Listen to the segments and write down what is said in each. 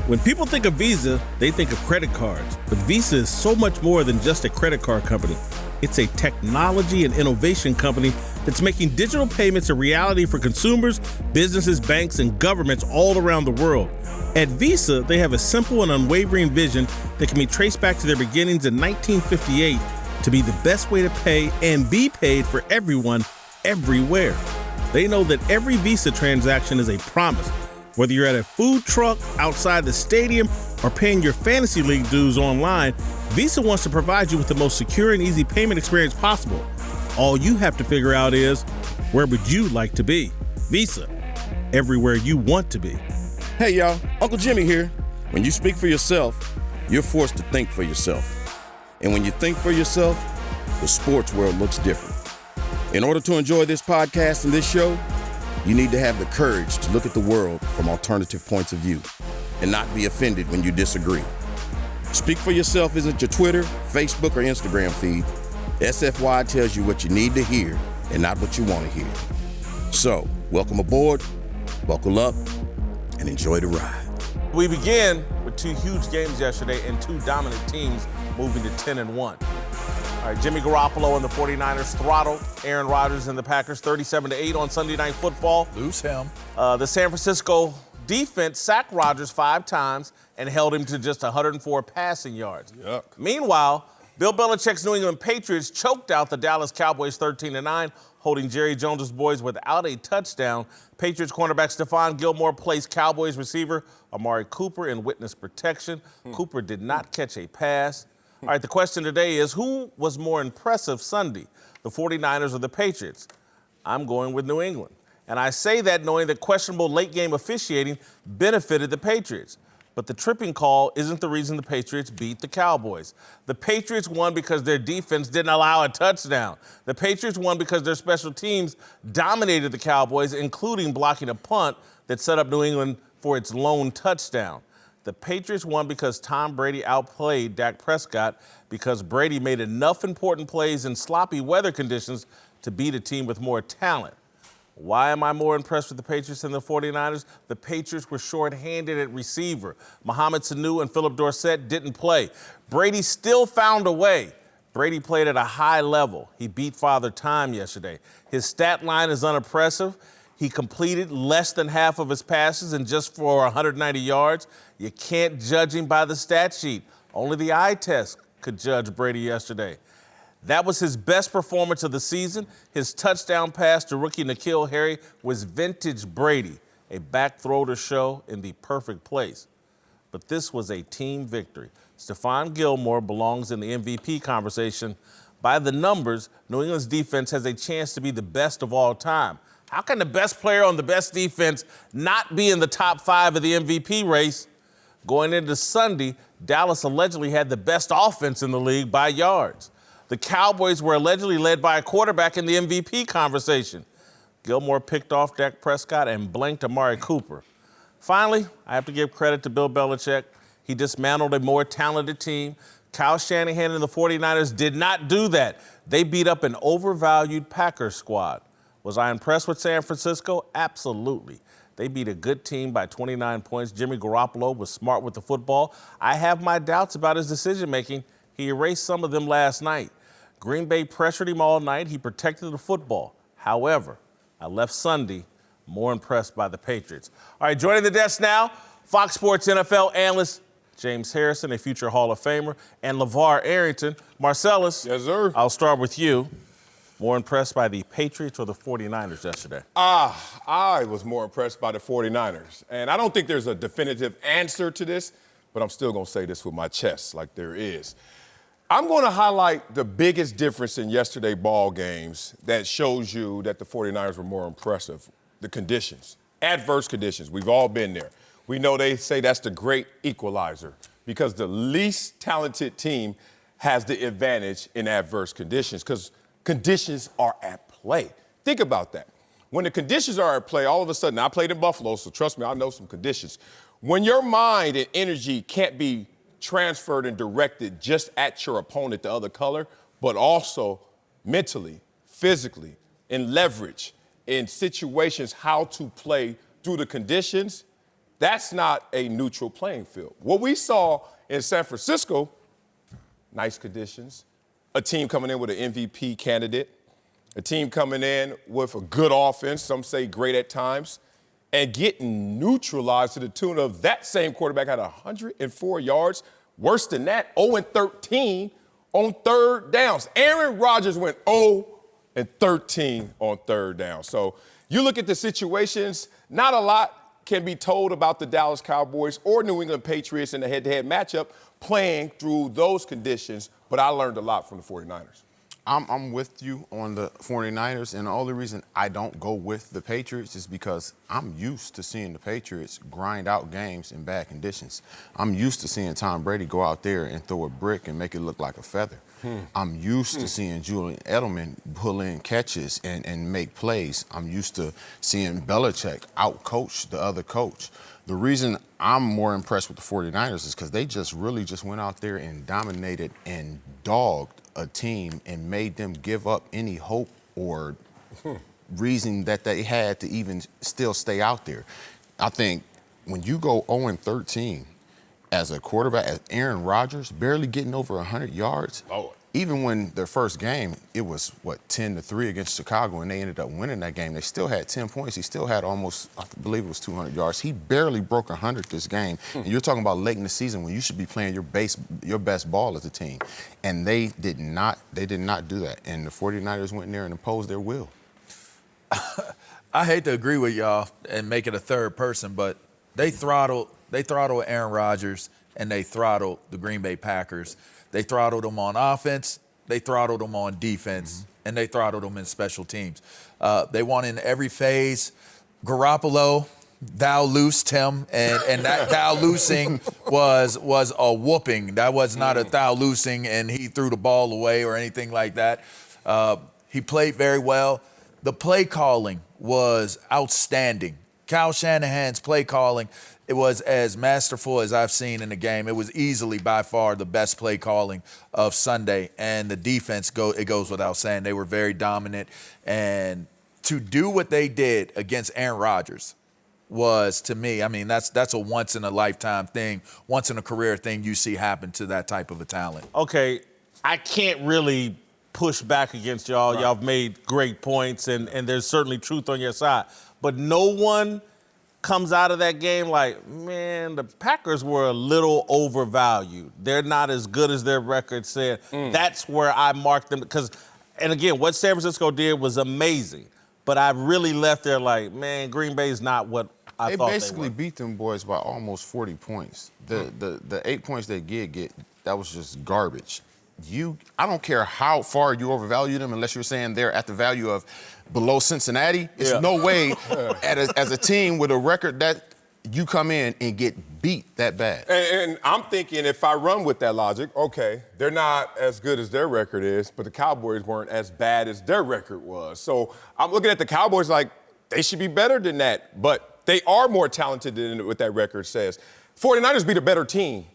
When people think of Visa, they think of credit cards. But Visa is so much more than just a credit card company. It's a technology and innovation company that's making digital payments a reality for consumers, businesses, banks, and governments all around the world. At Visa, they have a simple and unwavering vision that can be traced back to their beginnings in 1958 to be the best way to pay and be paid for everyone, everywhere. They know that every Visa transaction is a promise. Whether you're at a food truck, outside the stadium, or paying your fantasy league dues online, Visa wants to provide you with the most secure and easy payment experience possible. All you have to figure out is, where would you like to be? Visa, everywhere you want to be. Hey y'all, Uncle Jimmy here. When you speak for yourself, you're forced to think for yourself. And when you think for yourself, the sports world looks different. In order to enjoy this podcast and this show, you need to have the courage to look at the world from alternative points of view and not be offended when you disagree. Speak for Yourself isn't your Twitter, Facebook, or Instagram feed. SFY tells you what you need to hear and not what you want to hear. So, welcome aboard, buckle up, and enjoy the ride. We begin with two huge games yesterday and two dominant teams moving to 10-1. All right, Jimmy Garoppolo and the 49ers throttled Aaron Rodgers and the Packers 37-8 on Sunday Night Football. Lose him. The San Francisco defense sacked Rodgers 5 times and held him to just 104 passing yards. Yuck. Meanwhile, Bill Belichick's New England Patriots choked out the Dallas Cowboys 13-9, holding Jerry Jones' boys without a touchdown. Patriots cornerback Stephon Gilmore placed Cowboys receiver Amari Cooper in witness protection. Cooper did not catch a pass. All right, the question today is, who was more impressive Sunday, the 49ers or the Patriots? I'm going with New England. And I say that knowing that questionable late-game officiating benefited the Patriots. But the tripping call isn't the reason the Patriots beat the Cowboys. The Patriots won because their defense didn't allow a touchdown. The Patriots won because their special teams dominated the Cowboys, including blocking a punt that set up New England for its lone touchdown. The Patriots won because Tom Brady outplayed Dak Prescott because Brady made enough important plays in sloppy weather conditions to beat a team with more talent. Why am I more impressed with the Patriots than the 49ers? The Patriots were shorthanded at receiver. Mohamed Sanu and Philip Dorsett didn't play. Brady still found a way. Brady played at a high level. He beat Father Time yesterday. His stat line is unimpressive. He completed less than half of his passes and just for 190 yards. You can't judge him by the stat sheet. Only the eye test could judge Brady yesterday. That was his best performance of the season. His touchdown pass to rookie N'Keal Harry was vintage Brady, a back throw to show in the perfect place. But this was a team victory. Stephon Gilmore belongs in the MVP conversation. By the numbers, New England's defense has a chance to be the best of all time. How can the best player on the best defense not be in the top 5 of the MVP race? Going into Sunday, Dallas allegedly had the best offense in the league by yards. The Cowboys were allegedly led by a quarterback in the MVP conversation. Gilmore picked off Dak Prescott and blanked Amari Cooper. Finally, I have to give credit to Bill Belichick. He dismantled a more talented team. Kyle Shanahan and the 49ers did not do that. They beat up an overvalued Packers squad. Was I impressed with San Francisco? Absolutely. They beat a good team by 29 points. Jimmy Garoppolo was smart with the football. I have my doubts about his decision-making. He erased some of them last night. Green Bay pressured him all night. He protected the football. However, I left Sunday more impressed by the Patriots. All right, joining the desk now, Fox Sports NFL analyst James Harrison, a future Hall of Famer, and LeVar Arrington. Marcellus. Yes, sir. I'll start with you. More impressed by the Patriots or the 49ers yesterday? I was more impressed by the 49ers. And I don't think there's a definitive answer to this, but I'm still going to say this with my chest like there is. I'm going to highlight the biggest difference in yesterday's ball games that shows you that the 49ers were more impressive. The conditions, adverse conditions. We've all been there. We know they say that's the great equalizer because the least talented team has the advantage in adverse conditions because conditions are at play. Think about that. When the conditions are at play, all of a sudden, I played in Buffalo, so trust me, I know some conditions. When your mind and energy can't be transferred and directed just at your opponent, the other color, but also mentally, physically, in leverage, in situations, how to play through the conditions, That's not a neutral playing field. What we saw in San Francisco, nice conditions, a team coming in with an MVP candidate, a team coming in with a good offense, some say great at times, and getting neutralized to the tune of that same quarterback had 104 yards. Worse than that, 0-13 on third downs. Aaron Rodgers went 0-13 on third down. So you look at the situations, not a lot can be told about the Dallas Cowboys or New England Patriots in the head-to-head matchup playing through those conditions, but I learned a lot from the 49ers. I'm with you on the 49ers, and the only reason I don't go with the Patriots is because I'm used to seeing the Patriots grind out games in bad conditions. I'm used to seeing Tom Brady go out there and throw a brick and make it look like a feather. I'm used to seeing Julian Edelman pull in catches and make plays. I'm used to seeing Belichick out-coach the other coach. The reason I'm more impressed with the 49ers is because they just really went out there and dominated and dogged a team and made them give up any hope or reason that they had to even still stay out there. I think when you go 0-13 as a quarterback, as Aaron Rodgers, barely getting over 100 yards, even when their first game, it was, 10-3 against Chicago, and they ended up winning that game. They still had 10 points. He still had almost, I believe it was 200 yards. He barely broke 100 this game. And you're talking about late in the season when you should be playing your best ball as a team. And they did not do that. And the 49ers went in there and imposed their will. I hate to agree with y'all and make it a third person, but they throttled Aaron Rodgers and they throttled the Green Bay Packers. They throttled them on offense, they throttled them on defense, and they throttled them in special teams. They won in every phase. Garoppolo, thou loosed him, and that thou loosing was a whooping. That was not a thou loosing, and he threw the ball away or anything like that. He played very well. The play calling was outstanding. Kyle Shanahan's play calling, it was as masterful as I've seen in the game. It was easily by far the best play calling of Sunday. And the defense, it goes without saying, they were very dominant. And to do what they did against Aaron Rodgers was, to me, I mean, that's a once-in-a-lifetime thing, once-in-a-career thing you see happen to that type of a talent. Okay, I can't really push back against y'all. Y'all have made great points, and there's certainly truth on your side. But no one comes out of that game like, man, the Packers were a little overvalued. They're not as good as their record said. That's where I marked them because, and again, what San Francisco did was amazing. But I really left there like, man, Green Bay is not what I thought they were. They basically beat them boys by almost 40 points. The 8 points they did get, that was just garbage. I don't care how far you overvalue them unless you're saying they're at the value of below Cincinnati. It's no way as a team with a record that you come in and get beat that bad. And I'm thinking if I run with that logic, okay, they're not as good as their record is, but the Cowboys weren't as bad as their record was. So I'm looking at the Cowboys like they should be better than that, but they are more talented than what that record says. 49ers beat a better team.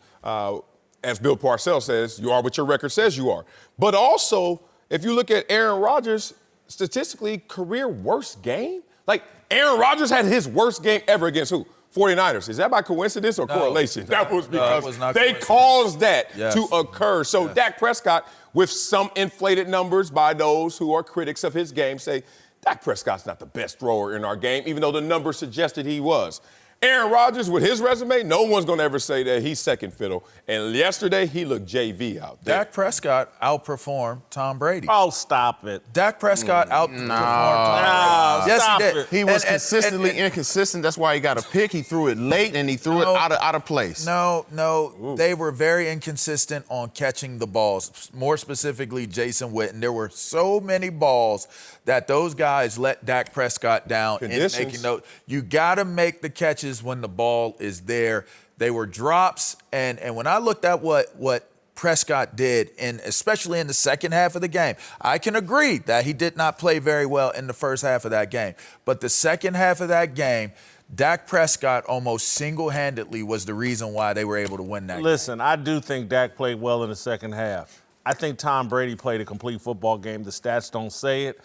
As Bill Parcells says, you are what your record says you are. But also, if you look at Aaron Rodgers, statistically, career worst game? Like, Aaron Rodgers had his worst game ever against who? 49ers. Is that by coincidence or correlation? That was because they caused that to occur. So Dak Prescott, with some inflated numbers by those who are critics of his game, say, Dak Prescott's not the best thrower in our game, even though the numbers suggested he was. Aaron Rodgers, with his resume, no one's going to ever say that he's second fiddle. And yesterday, he looked JV out there. Dak Prescott outperformed Tom Brady. Oh, stop it. Dak Prescott outperformed Tom Brady. Yes, he did. He was consistently inconsistent. That's why he got a pick. He threw it late, and he threw it out of place. No. They were very inconsistent on catching the balls, more specifically Jason Witten. There were so many balls that those guys let Dak Prescott down in making those. You got to make the catches when the ball is there. They were drops, and when I looked at what Prescott did, and especially in the second half of the game, I can agree that he did not play very well in the first half of that game. But the second half of that game, Dak Prescott almost single-handedly was the reason why they were able to win that game. Listen, I do think Dak played well in the second half. I think Tom Brady played a complete football game. The stats don't say it.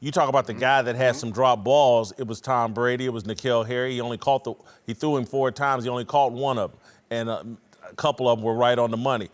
You talk about the guy that had some drop balls. It was Tom Brady. It was N'Keal Harry. He threw him 4 times. He only caught one of them, and a couple of them were right on the money.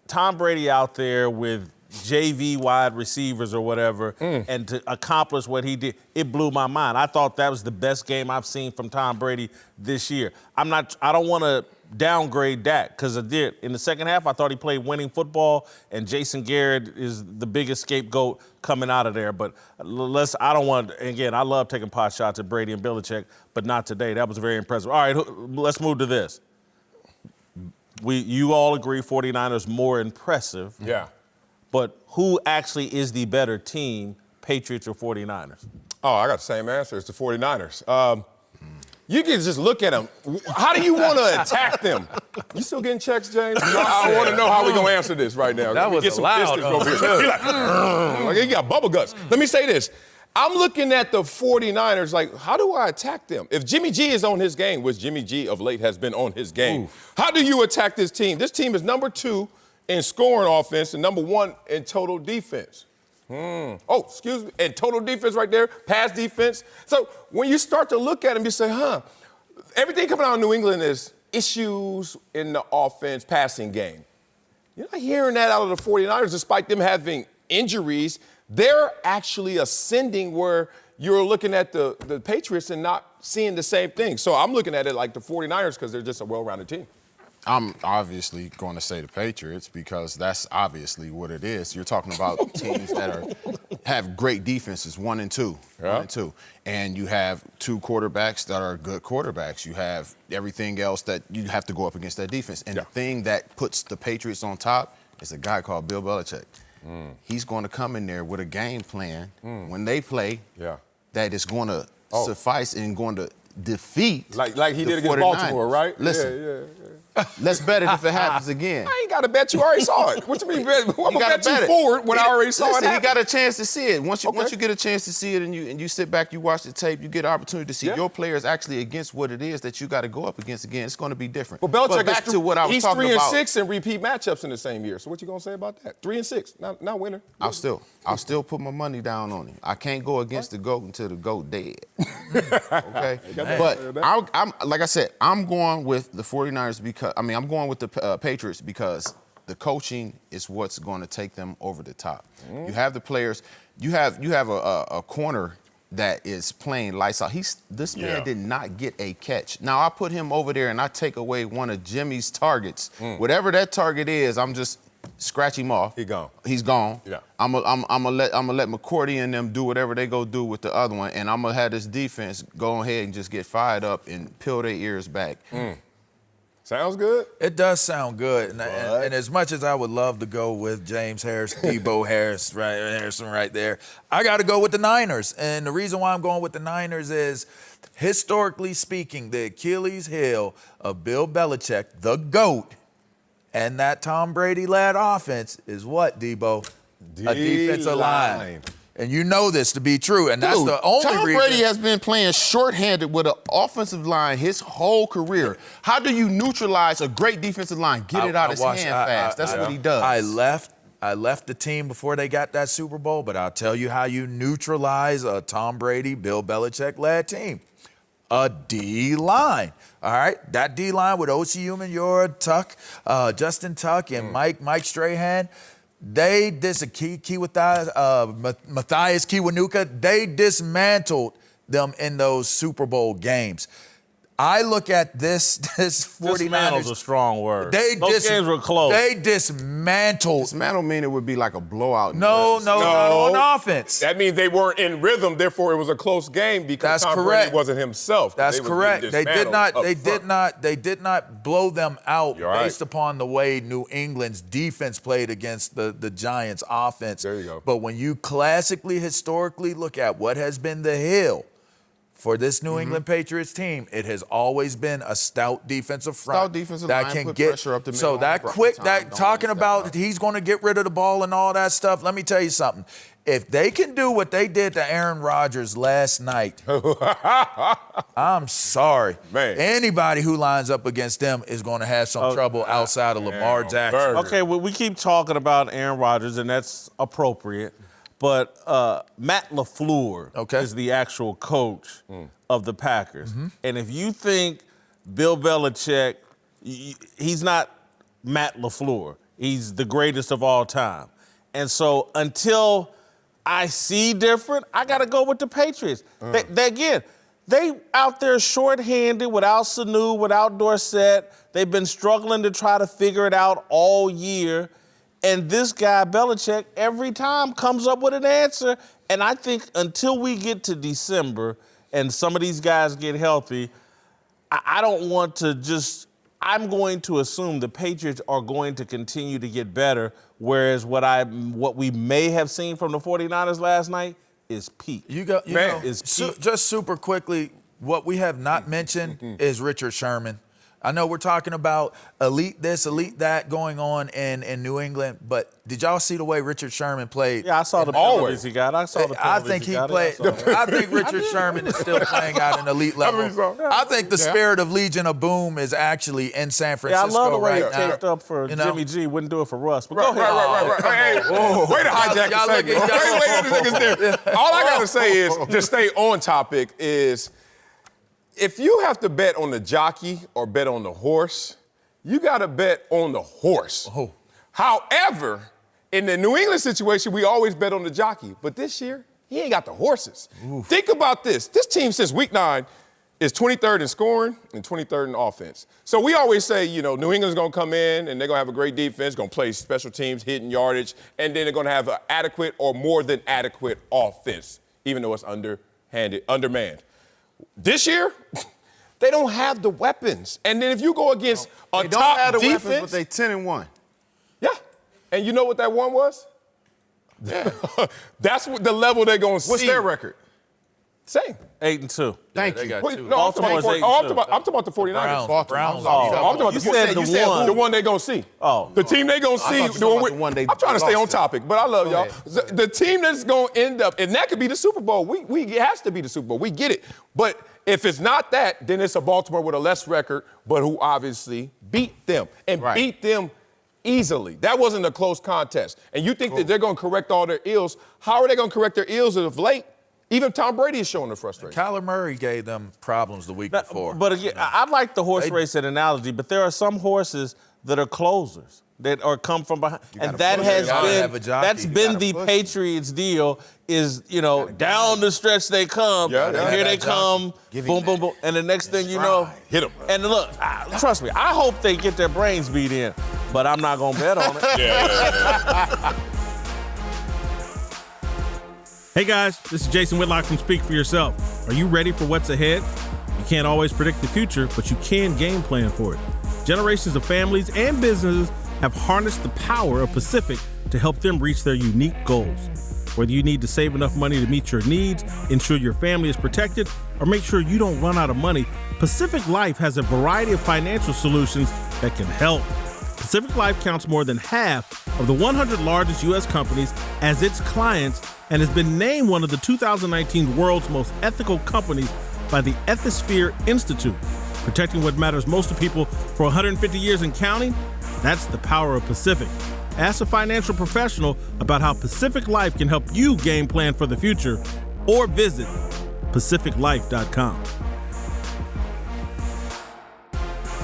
Tom Brady out there with JV wide receivers or whatever, and to accomplish what he did, it blew my mind. I thought that was the best game I've seen from Tom Brady this year. I don't want to downgrade Dak because I did. In the second half, I thought he played winning football, and Jason Garrett is the biggest scapegoat coming out of there. But I love taking pot shots at Brady and Belichick, but not today. That was very impressive. All right, let's move to this. You all agree 49ers more impressive. Yeah. But who actually is the better team, Patriots or 49ers? Oh, I got the same answer. It's the 49ers. You can just look at them. How do you want to attack them? You still getting checks, James? I want to know how we're going to answer this right now. That was get some loud. distance over here. Like he got bubble guts. Let me say this. I'm looking at the 49ers like, how do I attack them? If Jimmy G is on his game, which Jimmy G of late has been on his game, how do you attack this team? This team is number 2 in scoring offense and number 1 in total defense. And total defense right there, pass defense. So when you start to look at them, you say, everything coming out of New England is issues in the offense passing game. You're not hearing that out of the 49ers despite them having injuries. They're actually ascending where you're looking at the Patriots and not seeing the same thing. So I'm looking at it like the 49ers because they're just a well-rounded team. I'm obviously going to say the Patriots because that's obviously what it is. You're talking about teams that have great defenses, 1 and 2, and you have 2 quarterbacks that are good quarterbacks. You have everything else that you have to go up against that defense. And the thing that puts the Patriots on top is a guy called Bill Belichick. He's going to come in there with a game plan when they play that is going to suffice and going to defeat like he did against 49ers. Baltimore, right? Listen. Let's bet it if it happens again. I ain't got to bet you. I already saw it. What you mean? I'm going to bet you forward when I already saw it happen. You got a chance to see it. Once you get a chance to see it and you sit back, you watch the tape, you get an opportunity to see your players actually against what it is that you got to go up against again. It's going to be different. Well, Belichick back to what I was talking about. He's 3 and 6 in repeat matchups in the same year. So what you going to say about that? 3 and 6, not winner. I'll still put my money down on him. I can't go against the GOAT until the GOAT dead. Okay? But I'm like I said, I'm going with the 49ers because I'm going with the Patriots because the coaching is what's going to take them over the top. You have the players. You have a corner that is playing lights out. This man did not get a catch. Now I put him over there and I take away one of Jimmy's targets. Whatever that target is, I'm just scratch him off. He's gone. Yeah. I'm gonna let McCourty and them do whatever they go do with the other one, and I'm gonna have this defense go ahead and just get fired up and peel their ears back. Sounds good. It does sound good, and as much as I would love to go with James Harris, Debo Harrison right there, I got to go with the Niners. And the reason why I'm going with the Niners is, historically speaking, the Achilles heel of Bill Belichick, the GOAT, and that Tom Brady-led offense is what, Debo? A defensive line. And you know this to be true, and that's the only reason. Tom Brady has been playing shorthanded with an offensive line his whole career. How do you neutralize a great defensive line? Get it out of his hand fast. That's what he does. I left the team before they got that Super Bowl, but I'll tell you how you neutralize a Tom Brady, Bill Belichick-led team. A D-line. All right? That D-line with O.C. Umenyiora, Tuck, Justin Tuck, and Mike Strahan, they Matthias Kiwanuka, they dismantled them in those Super Bowl games. I look at this 49ers. Dismantle's a strong word. Those games were close. They dismantled. Dismantle mean it would be like a blowout. No, not on offense. That means they weren't in rhythm, therefore it was a close game because Tom Brady wasn't himself. That's correct. They did not blow them out based upon the way New England's defense played against the Giants' offense. There you go. But when you classically, historically look at what has been the hill for this New England Patriots team, it has always been a stout defensive front. Stout defensive line can put get pressure up the middle. So that quick, talking about he's going to get rid of the ball and all that stuff. Let me tell you something. If they can do what they did to Aaron Rodgers last night, I'm sorry. Man. Anybody who lines up against them is going to have some trouble outside of Lamar Jackson. Okay, well, we keep talking about Aaron Rodgers, and that's appropriate. but Matt LaFleur is the actual coach of the Packers. And if you think Bill Belichick, he's not Matt LaFleur. He's the greatest of all time. And so until I see different, I got to go with the Patriots. They out there shorthanded without Sanu, without Dorsett. They've been struggling to try to figure it out all year. And this guy, Belichick, every time comes up with an answer. And I think until we get to December and some of these guys get healthy, I don't want to just – I'm going to assume the Patriots are going to continue to get better, whereas what we may have seen from the 49ers last night is peak. Just super quickly, what we have not mentioned is Richard Sherman. I know we're talking about elite this, elite that going on in New England, but did y'all see the way Richard Sherman played? Yeah, I saw the penalties he got. I think Richard Sherman is still playing at an elite level. I think the spirit of Legion of Boom is actually in San Francisco right now. Yeah, I love the way he taped up for Jimmy G. Wouldn't do it for Russ. But go ahead. Right. Hey, way to hijack the segment. Wait, all I got to say is, to stay on topic, is if you have to bet on the jockey or bet on the horse, you got to bet on the horse. Oh. However, in the New England situation, we always bet on the jockey. But this year, he ain't got the horses. Oof. Think about this. This team since week 9 is 23rd in scoring and 23rd in offense. So we always say, New England's going to come in and they're going to have a great defense, going to play special teams, hitting yardage, and then they're going to have an adequate or more than adequate offense, even though it's undermanned. This year, they don't have the weapons. And then if you go against a top defense, weapons, but they 10-1. Yeah. And you know what that one was? Yeah. That's what the level they're going to see. What's their record? Same. 8-2. Thank you. I'm talking about the 49ers. Browns. The one they're going to see. Oh. The team they're going to see. I'm trying to stay on topic, but I love y'all. The team that's going to end up, and that could be the Super Bowl. It has to be the Super Bowl. We get it. But if it's not that, then it's a Baltimore with a less record, but who obviously beat them. And beat them easily. That wasn't a close contest. And you think that they're going to correct all their ills. How are they going to correct their ills of late? Even Tom Brady is showing the frustration. Kyler Murray gave them problems the week before. But again, I like the horse racing analogy, but there are some horses that are closers that come from behind, and that's been the Patriots' deal. Is down the stretch they come, and here they come, boom, boom, boom, and the next thing you know, hit them. And look, trust me, I hope they get their brains beat in, but I'm not gonna bet on it. Hey guys, this is Jason Whitlock from Speak for Yourself. Are you ready for what's ahead? You can't always predict the future, but you can game plan for it. Generations of families and businesses have harnessed the power of Pacific to help them reach their unique goals. Whether you need to save enough money to meet your needs, ensure your family is protected, or make sure you don't run out of money, Pacific Life has a variety of financial solutions that can help. Pacific Life counts more than half of the 100 largest U.S. companies as its clients and has been named one of the 2019 world's most ethical companies by the Ethisphere Institute. Protecting what matters most to people for 150 years and counting? That's the power of Pacific. Ask a financial professional about how Pacific Life can help you game plan for the future, or visit pacificlife.com.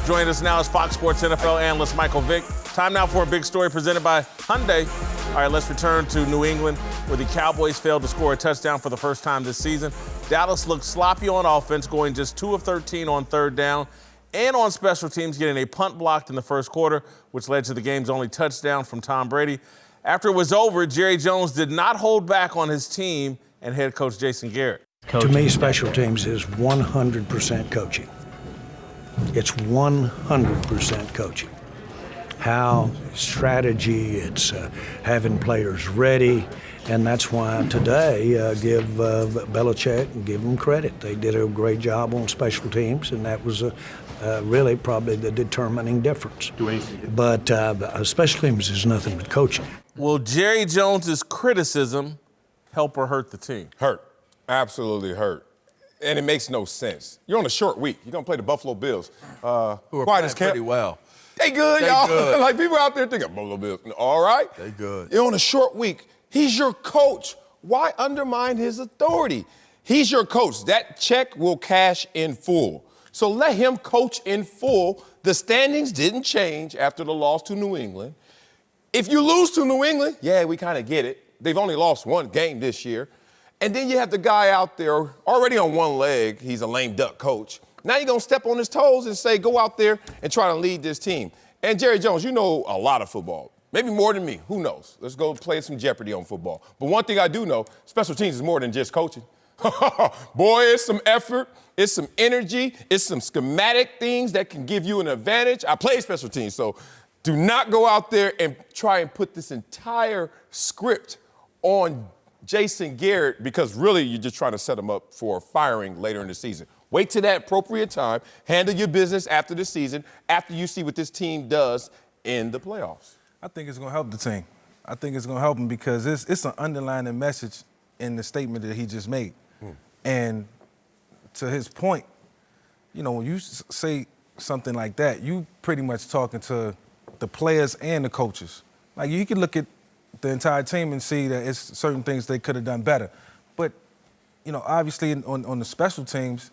Joining us now is Fox Sports NFL analyst Michael Vick. Time now for a big story presented by Hyundai. All right, let's return to New England, where the Cowboys failed to score a touchdown for the first time this season. Dallas looked sloppy on offense, going just 2 of 13 on third down, and on special teams, getting a punt blocked in the first quarter, which led to the game's only touchdown from Tom Brady. After it was over, Jerry Jones did not hold back on his team and head coach Jason Garrett. To me, special teams is 100% coaching. It's 100% coaching. How, strategy, it's having players ready, and that's why today give Belichick and give them credit. They did a great job on special teams, and that was really probably the determining difference. But special teams is nothing but coaching. Will Jerry Jones's criticism help or hurt the team? Hurt. Absolutely hurt. And it makes no sense. You're on a short week. You're going to play the Buffalo Bills. Who are playing pretty well. They good, y'all. Like, people out there thinking, Buffalo Bills. All right. They good. You're on a short week. He's your coach. Why undermine his authority? He's your coach. That check will cash in full. So let him coach in full. The standings didn't change after the loss to New England. If you lose to New England, yeah, we kind of get it. They've only lost one game this year. And then you have the guy out there already on one leg. He's a lame duck coach. Now you're going to step on his toes and say, go out there and try to lead this team. And Jerry Jones, you know a lot of football. Maybe more than me. Who knows? Let's go play some Jeopardy on football. But one thing I do know, special teams is more than just coaching. Boy, it's some effort. It's some energy. It's some schematic things that can give you an advantage. I play special teams, so do not go out there and try and put this entire script on Jason Garrett, because really you're just trying to set him up for firing later in the season. Wait till that appropriate time. Handle your business after the season, after you see what this team does in the playoffs. I think it's going to help the team. I think it's going to help him because it's an underlying message in the statement that he just made. And to his point, you know, when you say something like that, you pretty much talking to the players and the coaches. Like, you can look at the entire team and see that it's certain things they could have done better. But, you know, obviously on the special teams,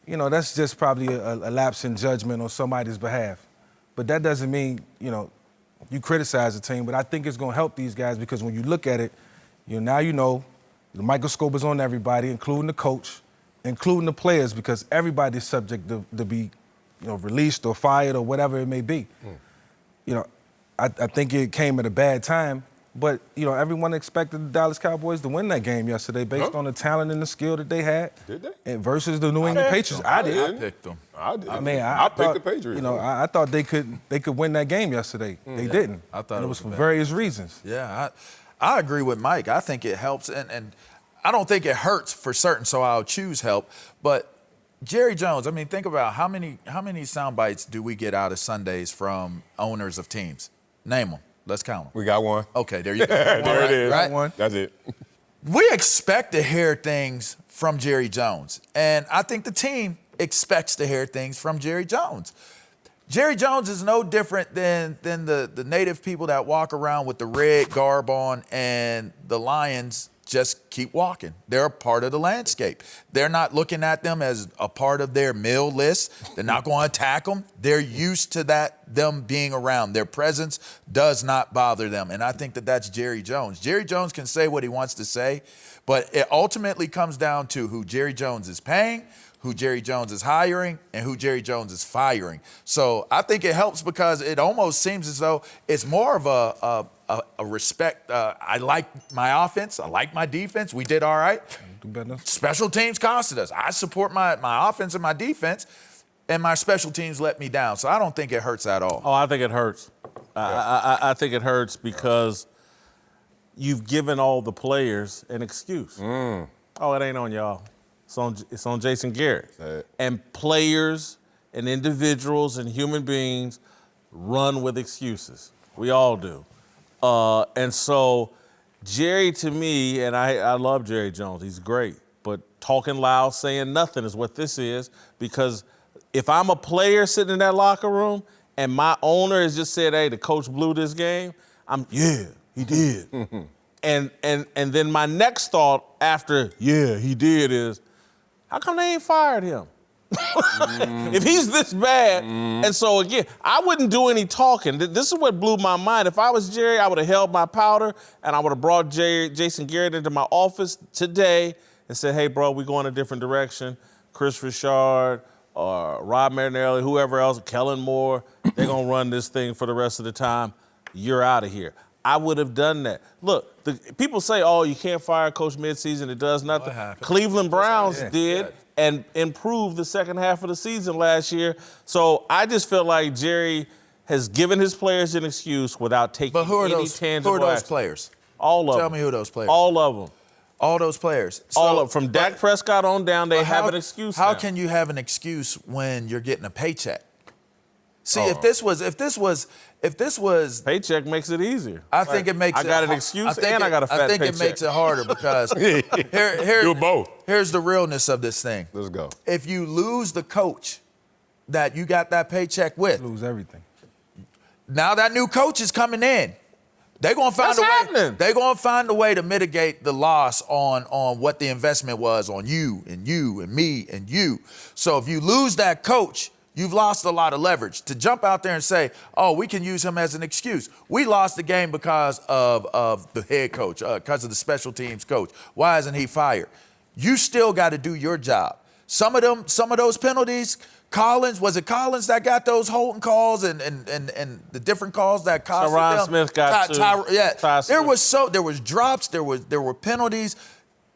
you know, that's just probably a lapse in judgment on somebody's behalf. But that doesn't mean, you know, you criticize the team. But I think it's going to help these guys because when you look at it, now you know the microscope is on everybody, including the coach, including the players, because everybody's subject to be, you know, released or fired or whatever it may be. You know, I think it came at a bad time. But, you know, everyone expected the Dallas Cowboys to win that game yesterday based on the talent and the skill that they had. Did they? And versus the New England Patriots. I did. I picked them. I did. I mean, I picked thought, the Patriots. You know, I thought they could win that game yesterday. They didn't. I thought and it it was was for bad. various reasons. Yeah, I agree with Mike. I think it helps, and I don't think it hurts for certain, so I'll choose help. But Jerry Jones, I mean, think about how many sound bites do we get out of Sundays from owners of teams? Name them. Let's count them. We got one. Okay, there you go. There it is. Right? One. That's it. We expect to hear things from Jerry Jones, and I think the team expects to hear things from Jerry Jones. Jerry Jones is no different than the native people that walk around with the red garb on, and the Lions just keep walking. They're a part of the landscape. They're not looking at them as a part of their meal list. They're not going to attack them. They're used to them being around. Their presence does not bother them. And I think that's Jerry Jones. Jerry Jones can say what he wants to say, but it ultimately comes down to who Jerry Jones is paying, who Jerry Jones is hiring, and who Jerry Jones is firing. So I think it helps because it almost seems as though it's more of a respect. I like my offense. I like my defense. We did all right. Do better. Special teams costed us. I support my offense and my defense, and my special teams let me down. So I don't think it hurts at all. Oh, I think it hurts. I think it hurts because you've given all the players an excuse. Oh, it ain't on y'all. It's on Jason Garrett. And players and individuals and human beings run with excuses. We all do. And so Jerry, to me, and I love Jerry Jones. He's great. But talking loud, saying nothing is what this is, because if I'm a player sitting in that locker room and my owner has just said, hey, the coach blew this game, yeah, he did. And then my next thought after, yeah, he did, is, how come they ain't fired him? If he's this bad. And so, again, I wouldn't do any talking. This is what blew my mind. If I was Jerry, I would have held my powder, and I would have brought Jason Garrett into my office today and said, hey, bro, we're going a different direction. Chris Richard, Rob Marinelli, whoever else, Kellen Moore, they're going to run this thing for the rest of the time. You're out of here. I would have done that. Look, people say, oh, you can't fire a coach midseason. It does nothing. Cleveland Browns did and improved the second half of the season last year. So I just feel like Jerry has given his players an excuse without taking any tangible Who are those action. players? All of them. Tell me who those players All of them. All those players. All of them. From Dak Prescott on down, they have an excuse How now. can you have an excuse when you're getting a paycheck? See, if this was paycheck makes it easier. I think it makes I got an excuse and I got a fat paycheck. I think it makes it harder because Do both. Here's the realness of this thing. Let's go. If you lose the coach that you got that paycheck with, Lose everything. now that new coach is coming in. They're gonna find That's a way. happening. They're gonna find a way to mitigate the loss on what the investment was on you and you and me and you. So if you lose that coach, you've lost a lot of leverage. To jump out there and say, "Oh, we can use him as an excuse." We lost the game because of the head coach, because of the special teams coach. Why isn't he fired? You still got to do your job. Some of those penalties. Was it Collins that got those holding calls and the different calls that cost Tyron them? Smith got two. There was drops, there were penalties.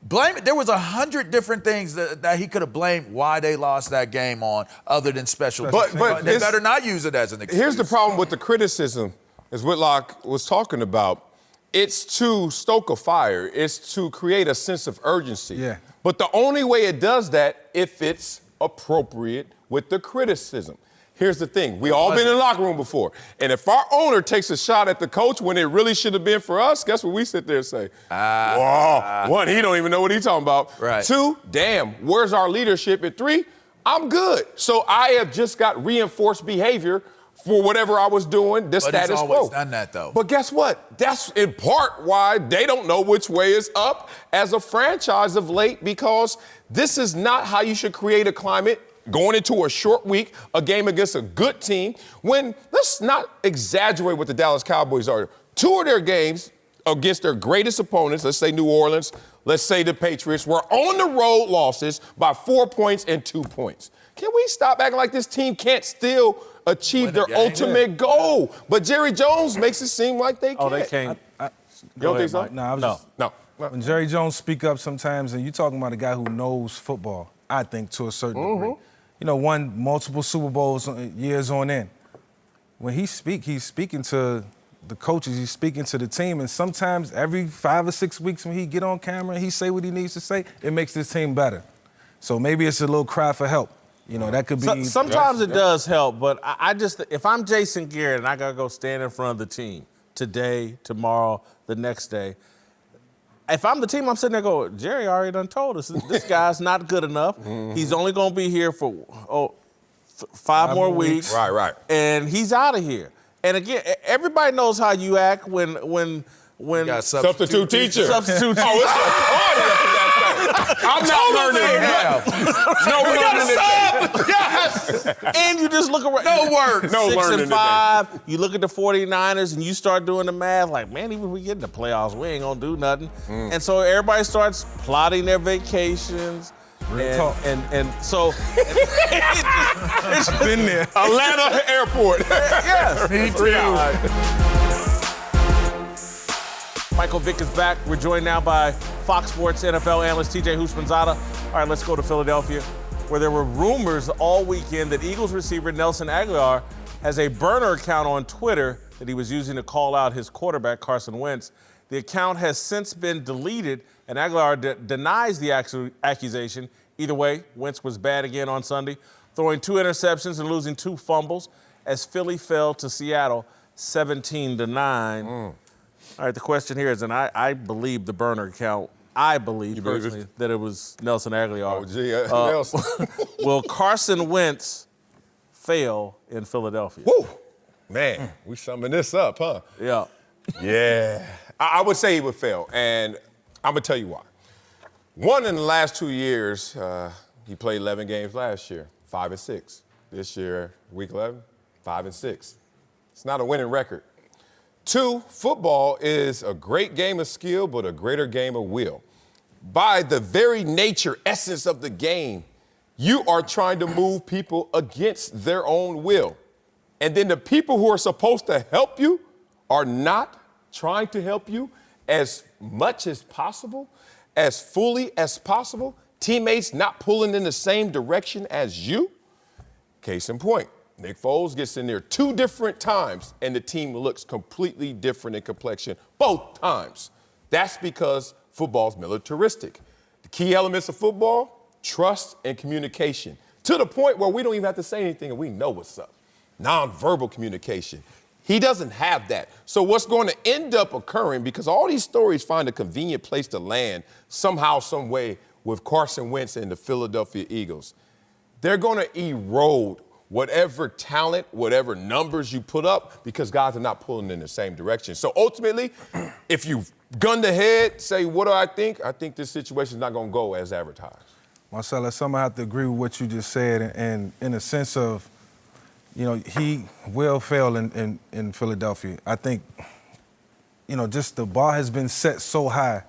Blame it. There was 100 different things that he could have blamed why they lost that game on, other than special teams. But They better not use it as an excuse. Here's the problem with the criticism, as Whitlock was talking about. It's to stoke a fire. It's to create a sense of urgency. Yeah. But the only way it does that if it's appropriate with the criticism. Here's the thing. We all been in the locker room before. And if our owner takes a shot at the coach when it really should have been for us, guess what we sit there and say? One, he don't even know what he's talking about. Right. Two, damn, where's our leadership? And three, I'm good. So I have just got reinforced behavior for whatever I was doing, the status quo. But he's always done that, though. But guess what? That's in part why they don't know which way is up as a franchise of late, because this is not how you should create a climate going into a short week, a game against a good team, when, let's not exaggerate what the Dallas Cowboys are. 2 of their games against their greatest opponents, let's say New Orleans, let's say the Patriots, were on the road losses by 4 points and 2 points. Can we stop acting like this team can't still achieve their ultimate goal? But Jerry Jones makes it seem like they can't. Oh, they can't. You don't think so? No. When Jerry Jones speak up sometimes, and you're talking about a guy who knows football, I think, to a certain degree. You know, won multiple Super Bowls years on end. When he's speaking to the coaches, he's speaking to the team, and sometimes every 5 or 6 weeks when he get on camera and he say what he needs to say, it makes this team better. So maybe it's a little cry for help. You know, that could be... Sometimes it does help, but I just, if I'm Jason Garrett and I got to go stand in front of the team today, tomorrow, the next day, if I'm the team, I'm sitting there going, Jerry already done told us this guy's not good enough. He's only going to be here for 5 more weeks. Right. And he's out of here. And again, everybody knows how you act when got Substitute teacher. Substitute teacher. Oh, it's a party up in that thing. I'm not learning it. No, we got to Yes. And you just look around. No work. No 6 learning and 5. You look at the 49ers and you start doing the math like, man, even if we get in the playoffs, we ain't gonna do nothing. And so everybody starts plotting their vacations. And so It's been there. Atlanta Airport. yes. Me too. Michael Vick is back. We're joined now by Fox Sports NFL analyst TJ Houshmandzadeh. All right, let's go to Philadelphia, where there were rumors all weekend that Eagles receiver Nelson Aguilar has a burner account on Twitter that he was using to call out his quarterback, Carson Wentz. The account has since been deleted, and Aguilar denies the accusation. Either way, Wentz was bad again on Sunday, throwing 2 interceptions and losing 2 fumbles as Philly fell to Seattle 17-9. All right, the question here is, and I believe the burner account, I believe personally that it was Nelson Aguilar. Oh, gee, Nelson. Will Carson Wentz fail in Philadelphia? Woo. Man, we summing this up, huh? Yeah. Yeah. I would say he would fail, and I'm going to tell you why. One, in the last 2 years, he played 11 games last year, 5-6. This year, week 11, 5-6. It's not a winning record. 2, football is a great game of skill, but a greater game of will. By the very nature, essence of the game, you are trying to move people against their own will. And then the people who are supposed to help you are not trying to help you as much as possible, as fully as possible. Teammates not pulling in the same direction as you. Case in point. Nick Foles gets in there 2 different times, and the team looks completely different in complexion both times. That's because football's militaristic. The key elements of football, trust and communication, to the point where we don't even have to say anything and we know what's up. Nonverbal communication. He doesn't have that. So what's going to end up occurring, because all these stories find a convenient place to land somehow, some way with Carson Wentz and the Philadelphia Eagles, they're going to erode whatever talent, whatever numbers you put up, because guys are not pulling in the same direction. So ultimately, if you gun ahead, say, what do I think? I think this situation is not going to go as advertised. Marcellus, I have to agree with what you just said, and in a sense of, he will fail in Philadelphia. I think, just the bar has been set so high,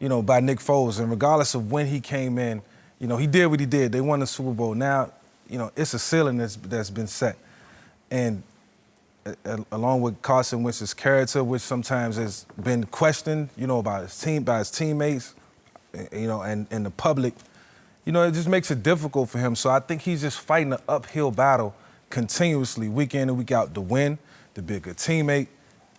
by Nick Foles, and regardless of when he came in, he did what he did. They won the Super Bowl. Now, it's a ceiling that's been set. And along with Carson Wentz's character, which sometimes has been questioned, by his team, by his teammates, and the public, it just makes it difficult for him. So I think he's just fighting an uphill battle continuously, week in and week out, to win, to be a good teammate.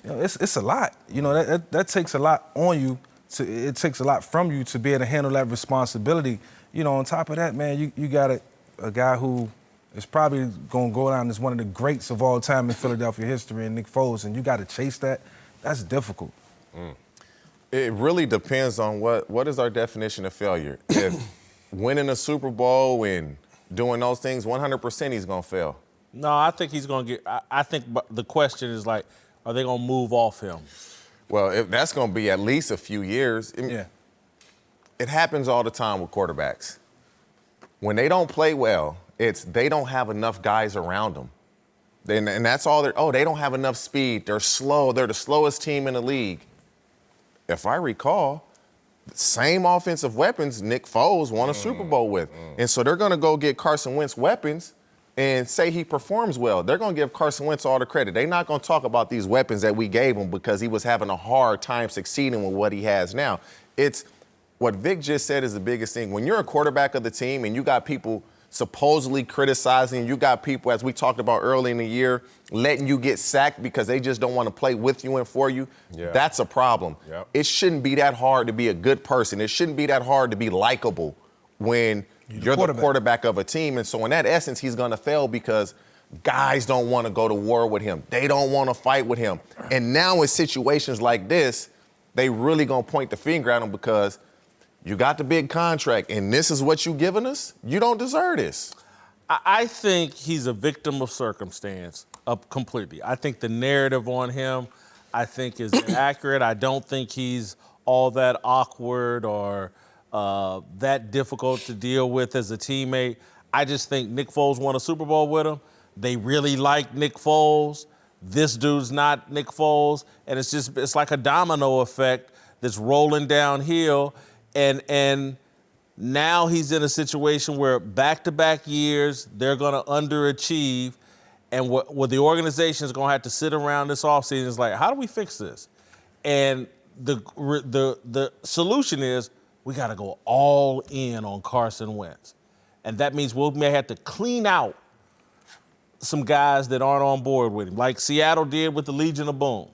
It's a lot. That takes a lot on you. It takes a lot from you to be able to handle that responsibility. On top of that, man, you got a guy who is probably going to go down as one of the greats of all time in Philadelphia history, and Nick Foles, and you got to chase that. That's difficult. It really depends on what is our definition of failure. If winning a Super Bowl and doing those things, 100% he's going to fail. No, I think he's going to get – I think the question is, like, are they going to move off him? Well, that's going to be at least a few years. Yeah. It happens all the time with quarterbacks. When they don't play well, they don't have enough guys around them. And that's all they don't have enough speed. They're slow. They're the slowest team in the league. If I recall, the same offensive weapons Nick Foles won a Super Bowl with. And so they're going to go get Carson Wentz weapons and say he performs well. They're going to give Carson Wentz all the credit. They're not going to talk about these weapons that we gave him because he was having a hard time succeeding with what he has now. It's what Vic just said is the biggest thing. When you're a quarterback of the team and you got people supposedly criticizing, you got people, as we talked about early in the year, letting you get sacked because they just don't want to play with you and for you, that's a problem. Yep. It shouldn't be that hard to be a good person. It shouldn't be that hard to be likable when you're the quarterback of a team. And so in that essence, he's going to fail because guys don't want to go to war with him. They don't want to fight with him. And now in situations like this, they really going to point the finger at him because you got the big contract, and this is what you giving us? You don't deserve this. I think he's a victim of circumstance completely. I think the narrative on him, I think, is inaccurate. I don't think he's all that awkward or that difficult to deal with as a teammate. I just think Nick Foles won a Super Bowl with him. They really like Nick Foles. This dude's not Nick Foles. And it's like a domino effect that's rolling downhill. And now he's in a situation where back-to-back years, they're going to underachieve. And what the organization is going to have to sit around this offseason is like, how do we fix this? And the solution is we got to go all in on Carson Wentz. And that means we may have to clean out some guys that aren't on board with him, like Seattle did with the Legion of Boom.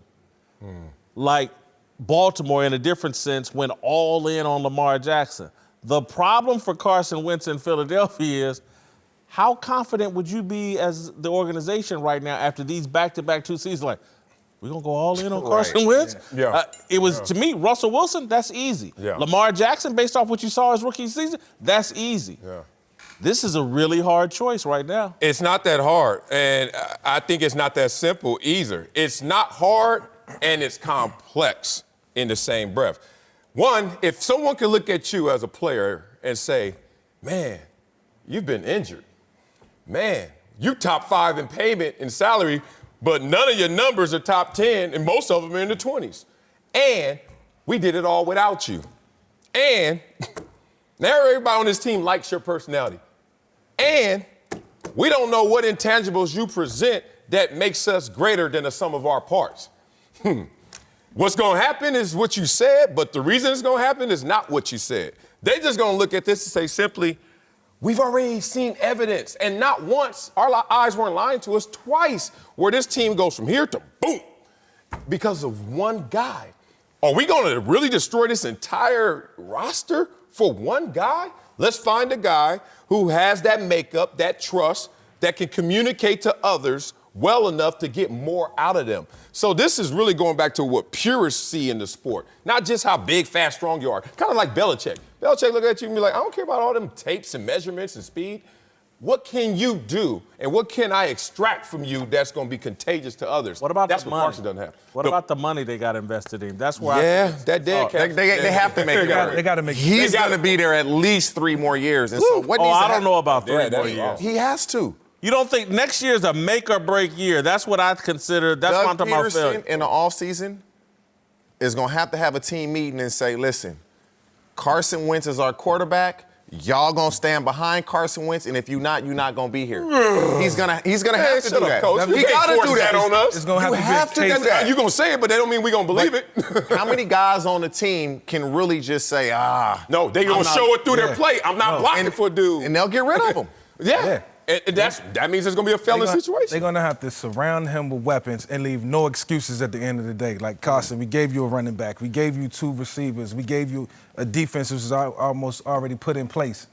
Like Baltimore, in a different sense, went all in on Lamar Jackson. The problem for Carson Wentz in Philadelphia is how confident would you be as the organization right now after these back-to-back 2 seasons? Like, we're going to go all in on Carson Wentz? Yeah. It was, to me, Russell Wilson, that's easy. Yeah. Lamar Jackson, based off what you saw his rookie season, that's easy. Yeah. This is a really hard choice right now. It's not that hard, and I think it's not that simple either. It's not hard, and it's complex in the same breath. One, if someone can look at you as a player and say, man, you've been injured. Man, you top 5 in payment and salary, but none of your numbers are top 10, and most of them are in the 20s. And we did it all without you. And now everybody on this team likes your personality. And we don't know what intangibles you present that makes us greater than the sum of our parts. What's going to happen is what you said, but the reason it's going to happen is not what you said. They're just going to look at this and say simply, we've already seen evidence, and not once, our eyes weren't lying to us, twice, where this team goes from here to boom because of one guy. Are we going to really destroy this entire roster for one guy? Let's find a guy who has that makeup, that trust, that can communicate to others well enough to get more out of them. So this is really going back to what purists see in the sport, not just how big, fast, strong you are. Kind of like Belichick. Belichick look at you and be like, I don't care about all them tapes and measurements and speed. What can you do, and what can I extract from you that's going to be contagious to others? What about that's the what money? Carson doesn't have. What about the money they got invested in? That's where that dead cap. They have to make it work. They got to make it. He's going to be there at least 3 more years. And so what needs to I happen? don't know about 3 more that's years. wrong. He has to. You don't think next year is a make or break year? That's what I consider. That's what I'm Doug talking about Peterson failure. in the offseason is going to have a team meeting and say, listen, Carson Wentz is our quarterback. Y'all gonna stand behind Carson Wentz, and if you're not going to be here. He's gonna have to do that. Coach. He got to do that on us. It's going to have to do that. You're going to say it, but that don't mean we're going to believe it. How many guys on the team can really just say, No, they're going to show it through their play. I'm not blocking for a dude. and they'll get rid of him. Yeah. And that means it's going to be a failing situation. They're going to have to surround him with weapons and leave no excuses at the end of the day. Like, Carson, we gave you a running back. We gave you 2 receivers. We gave you a defense which is almost already put in place.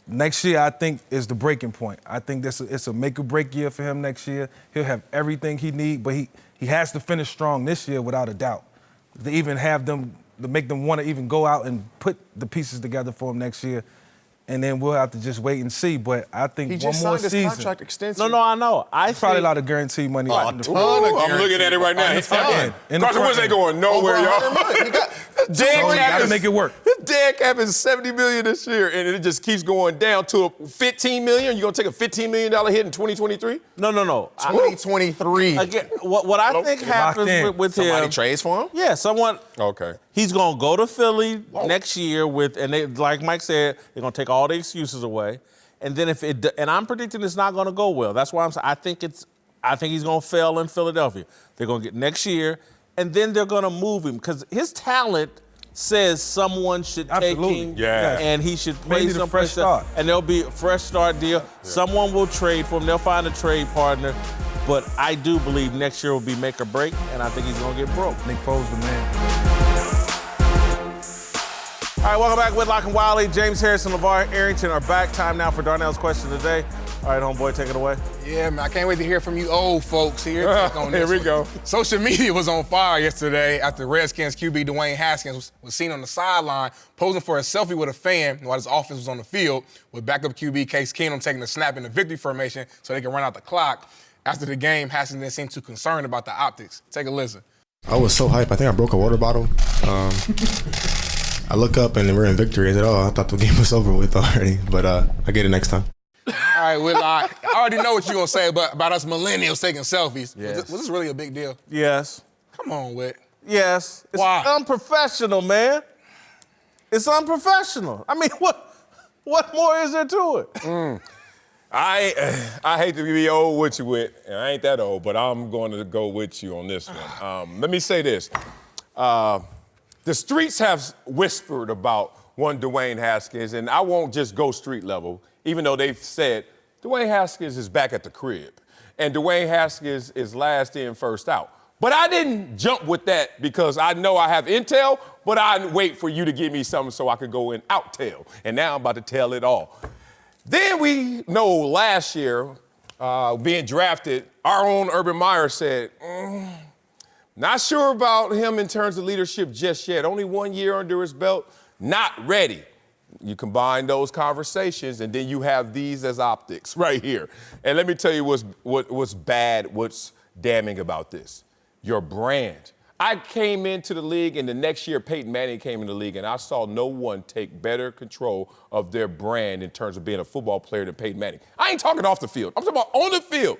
Next year, I think, is the breaking point. I think it's a make-or-break year for him next year. He'll have everything he needs, but he has to finish strong this year without a doubt. To even have them, to make them want to even go out and put the pieces together for him next year. And then we'll have to just wait and see. But I think He one just more signed his season. contract extension. No, I know. Probably a lot of guaranteed money. I'm looking at it right now. He's in the Carson Wentz ain't going nowhere, y'all. You got to make it work. His dead cap is $70 million this year, and it just keeps going down to $15 million. You gonna take a $15 million hit in 2023? No. 2023. Again, what I think happens with Somebody him. trades for him? Yeah, someone. Okay. He's gonna go to Philly next year and they, like Mike said, they're gonna take all the excuses away, and then and I'm predicting it's not gonna go well. That's why I'm saying I think he's gonna fail in Philadelphia. They're gonna get next year, and then they're gonna move him because his talent says someone should take him, and he should play someplace else, and there'll be a fresh start deal. Yeah. Someone will trade for him. They'll find a trade partner. But I do believe next year will be make or break, and I think he's going to get broke. Nick Foles, the man. All right, welcome back. Whitlock and Wiley, James Harrison, LeVar Arrington are back. Time now for Darnell's question today. All right, homeboy, take it away. Yeah, man, I can't wait to hear from you old folks here. Here we go. Social media was on fire yesterday after Redskins QB Dwayne Haskins was seen on the sideline posing for a selfie with a fan while his offense was on the field, with backup QB Case Keenum taking a snap in the victory formation so they can run out the clock. After the game, Haskins didn't seem too concerned about the optics. Take a listen. I was so hyped. I think I broke a water bottle. I look up and we're in victory. I said, I thought the game was over with already, but I get it next time. All right, Whitlock, I already know what you're going to say about us millennials taking selfies. Yes. Was this really a big deal? Yes. Come on, Whit. Yes. It's Why? unprofessional, man. It's unprofessional. I mean, what more is there to it? I hate to be old with you, and I ain't that old, but I'm going to go with you on this one. Let me say this. The streets have whispered about one Dwayne Haskins, and I won't just go street level, even though they've said Dwayne Haskins is back at the crib, and Dwayne Haskins is last in, first out. But I didn't jump with that because I know I have intel, but I wait for you to give me something so I could go in outtail, and now I'm about to tell it all. Then we know last year, being drafted, our own Urban Meyer said, not sure about him in terms of leadership just yet. Only 1 year under his belt, not ready. You combine those conversations, and then you have these as optics right here. And let me tell you what's bad, what's damning about this. Your brand. I came into the league, and the next year Peyton Manning came in the league, and I saw no one take better control of their brand in terms of being a football player than Peyton Manning. I ain't talking off the field. I'm talking about on the field.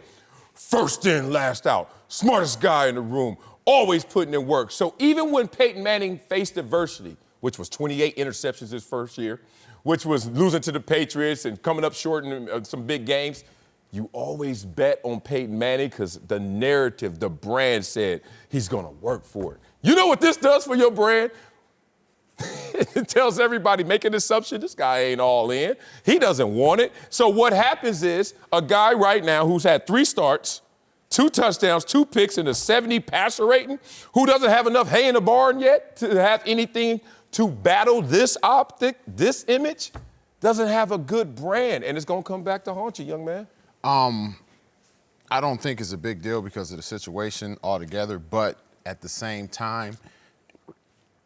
First in, last out. Smartest guy in the room. Always putting in work. So even when Peyton Manning faced adversity, which was 28 interceptions his first year, which was losing to the Patriots and coming up short in some big games, you always bet on Peyton Manning because the narrative, the brand said he's going to work for it. You know what this does for your brand? It tells everybody, make an assumption, this guy ain't all in. He doesn't want it. So what happens is a guy right now who's had 3 starts, 2 touchdowns, 2 picks, and a 70 passer rating, who doesn't have enough hay in the barn yet to have anything to battle this optic, this image, doesn't have a good brand, and it's going to come back to haunt you, young man. I don't think it's a big deal because of the situation altogether, but at the same time,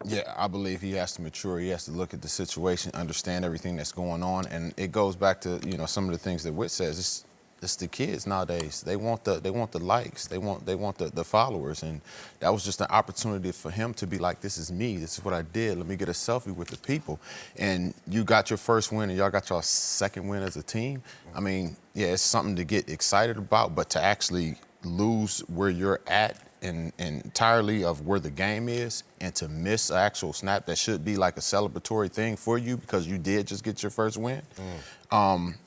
Yeah, I believe he has to mature. He has to look at the situation, understand everything that's going on, and it goes back to some of the things that Whit says. It's the kids nowadays. They want the likes. They want the followers, and that was just an opportunity for him to be like, this is me. This is what I did. Let me get a selfie with the people. And you got your first win, and y'all got your second win as a team. I mean, yeah, it's something to get excited about, but to actually lose where you're at and entirely of where the game is, and to miss an actual snap that should be like a celebratory thing for you because you did just get your first win,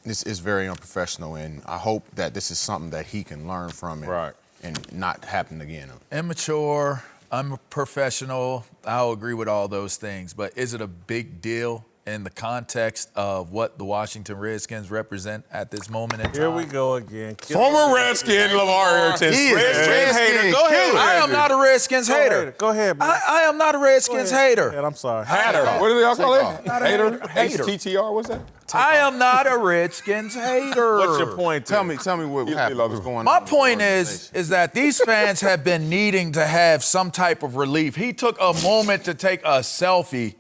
this is very unprofessional, and I hope that this is something that he can learn from it and not happen again. Immature, unprofessional, I'll agree with all those things, but is it a big deal in the context of what the Washington Redskins represent at this moment in time? Here we go again. Former Redskin LeVar Arrington. He is Redskin hater. Go ahead. I am not a Redskins hater. Go ahead, man. I am not a Redskins hater. And I'm sorry. Hatter. What do y'all call it? Hater. HTTR, what's that? I am not a Redskins hater. What's your point? Tell me what happened. What's going on? My point is that these fans have been needing to have some type of relief. He took a moment to take a selfie,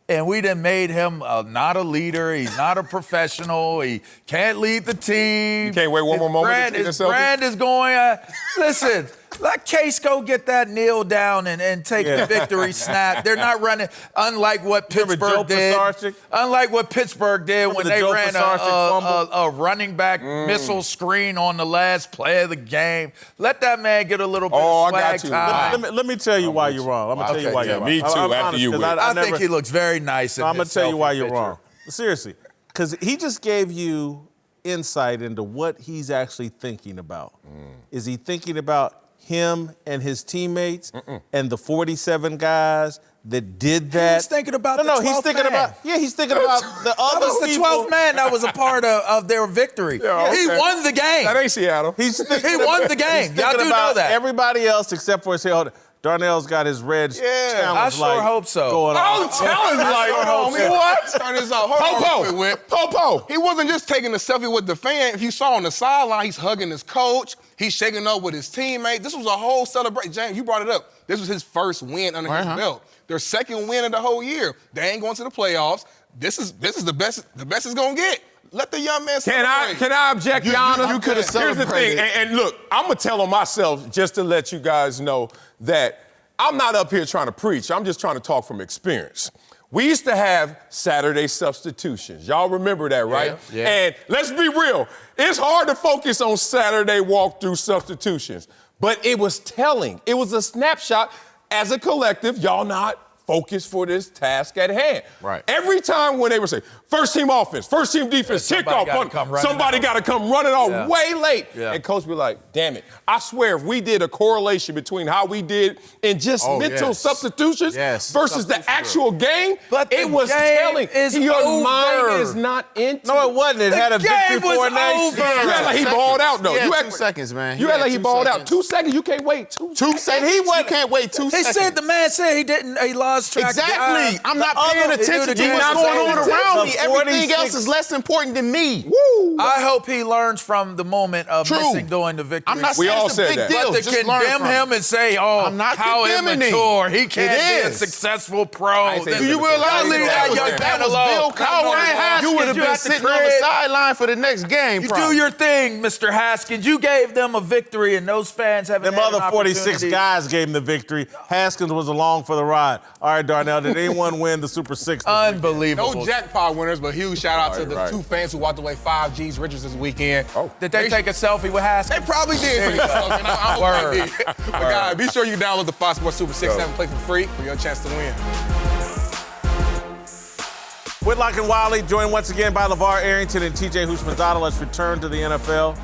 and we done made him not a leader. He's not a professional. He can't lead the team. You can't wait one more moment to take a selfie? His brand is going. Listen, let Case go get that kneel down and take the victory snap. They're not running, unlike what Pittsburgh did. Unlike what Pittsburgh did when they ran a running back missile screen on the last play of the game. Let that man get a little bit of swag time. Let me tell you why you're wrong. I'm going to tell you why you're wrong. Me too, after you win. I think he looks very nice. I'm going to tell you why you're wrong. Seriously, because he just gave you insight into what he's actually thinking about. Is he thinking about him and his teammates and the 47 guys that did that? He's thinking about the 12th he's thinking man. He's thinking about the other That was the 12th man that was a part of their victory. Yeah, okay. He won the game. That ain't Seattle. He won the game. Y'all do know that. Everybody else except for his Darnell's got his red challenge I sure hope so. Going on. Challenge light. What? Turn this off. Hold on, Whit. Popo. He wasn't just taking a selfie with the fan. If you saw on the sideline, he's hugging his coach. He's shaking up with his teammates. This was a whole celebration. James, you brought it up. This was his first win under his belt. Their second win of the whole year. They ain't going to the playoffs. This is the best it's gonna get. Let the young man celebrate. Can I object, Your Honor? You could have celebrated. Here's the thing, and look, I'm gonna tell on myself just to let you guys know that I'm not up here trying to preach. I'm just trying to talk from experience. We used to have Saturday substitutions. Y'all remember that, right? Yeah. And let's be real. It's hard to focus on Saturday walkthrough substitutions, but it was telling. It was a snapshot. As a collective, y'all not focused for this task at hand. Right. Every time when they would say, first team offense, first team defense, kickoff, somebody got to come running off way late. Yeah. And coach be like, damn it. I swear, if we did a correlation between how we did in just mental substitutions versus the actual game, it was telling. Your mind is not into No, it wasn't. It had a victory for a nation. You act like he balled out, though. You had 2 seconds, man. You act like he balled out. 2 seconds? You can't wait 2 seconds. You can't wait 2 seconds. He said the man said he lost track. Exactly. I'm not paying attention to what's going on around me. Everything else is less important than me. Woo. I hope he learns from the moment of missing during the victory. I'm not saying it's a big deal. But to condemn him and say, I'm not how immature, he can't be a successful pro. Do you realize that was Bill Cowher? You would have been sitting on the sideline for the next game. You do your thing, Mr. Haskins. You gave them a victory, and those fans haven't had an opportunity. Them other 46 guys gave him the victory. Haskins was along for the ride. All right, Darnell, did anyone win the Super Six? Unbelievable. No jackpot winners, but huge shout out to the 2 fans who walked away 5 G's Richards this weekend. Did they take a selfie with Haskins? They probably did. I hope they did. But guys, be sure you download the Fox Sports Super 6 and play for free for your chance to win. Whitlock and Wiley, joined once again by LeVar Arrington and TJ Houshmandzadeh. Let's return to the NFL,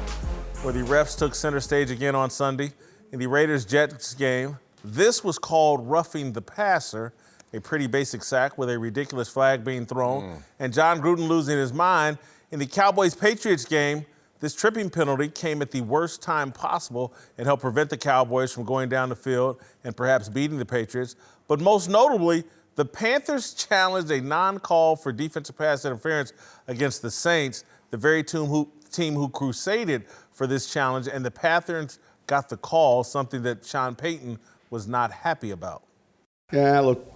where the refs took center stage again on Sunday in the Raiders-Jets game. This was called roughing the passer, a pretty basic sack with a ridiculous flag being thrown, and John Gruden losing his mind. In the Cowboys-Patriots game, this tripping penalty came at the worst time possible and helped prevent the Cowboys from going down the field and perhaps beating the Patriots. But most notably, the Panthers challenged a non-call for defensive pass interference against the Saints, the very team who crusaded for this challenge, and the Panthers got the call, something that Sean Payton was not happy about. Yeah, look,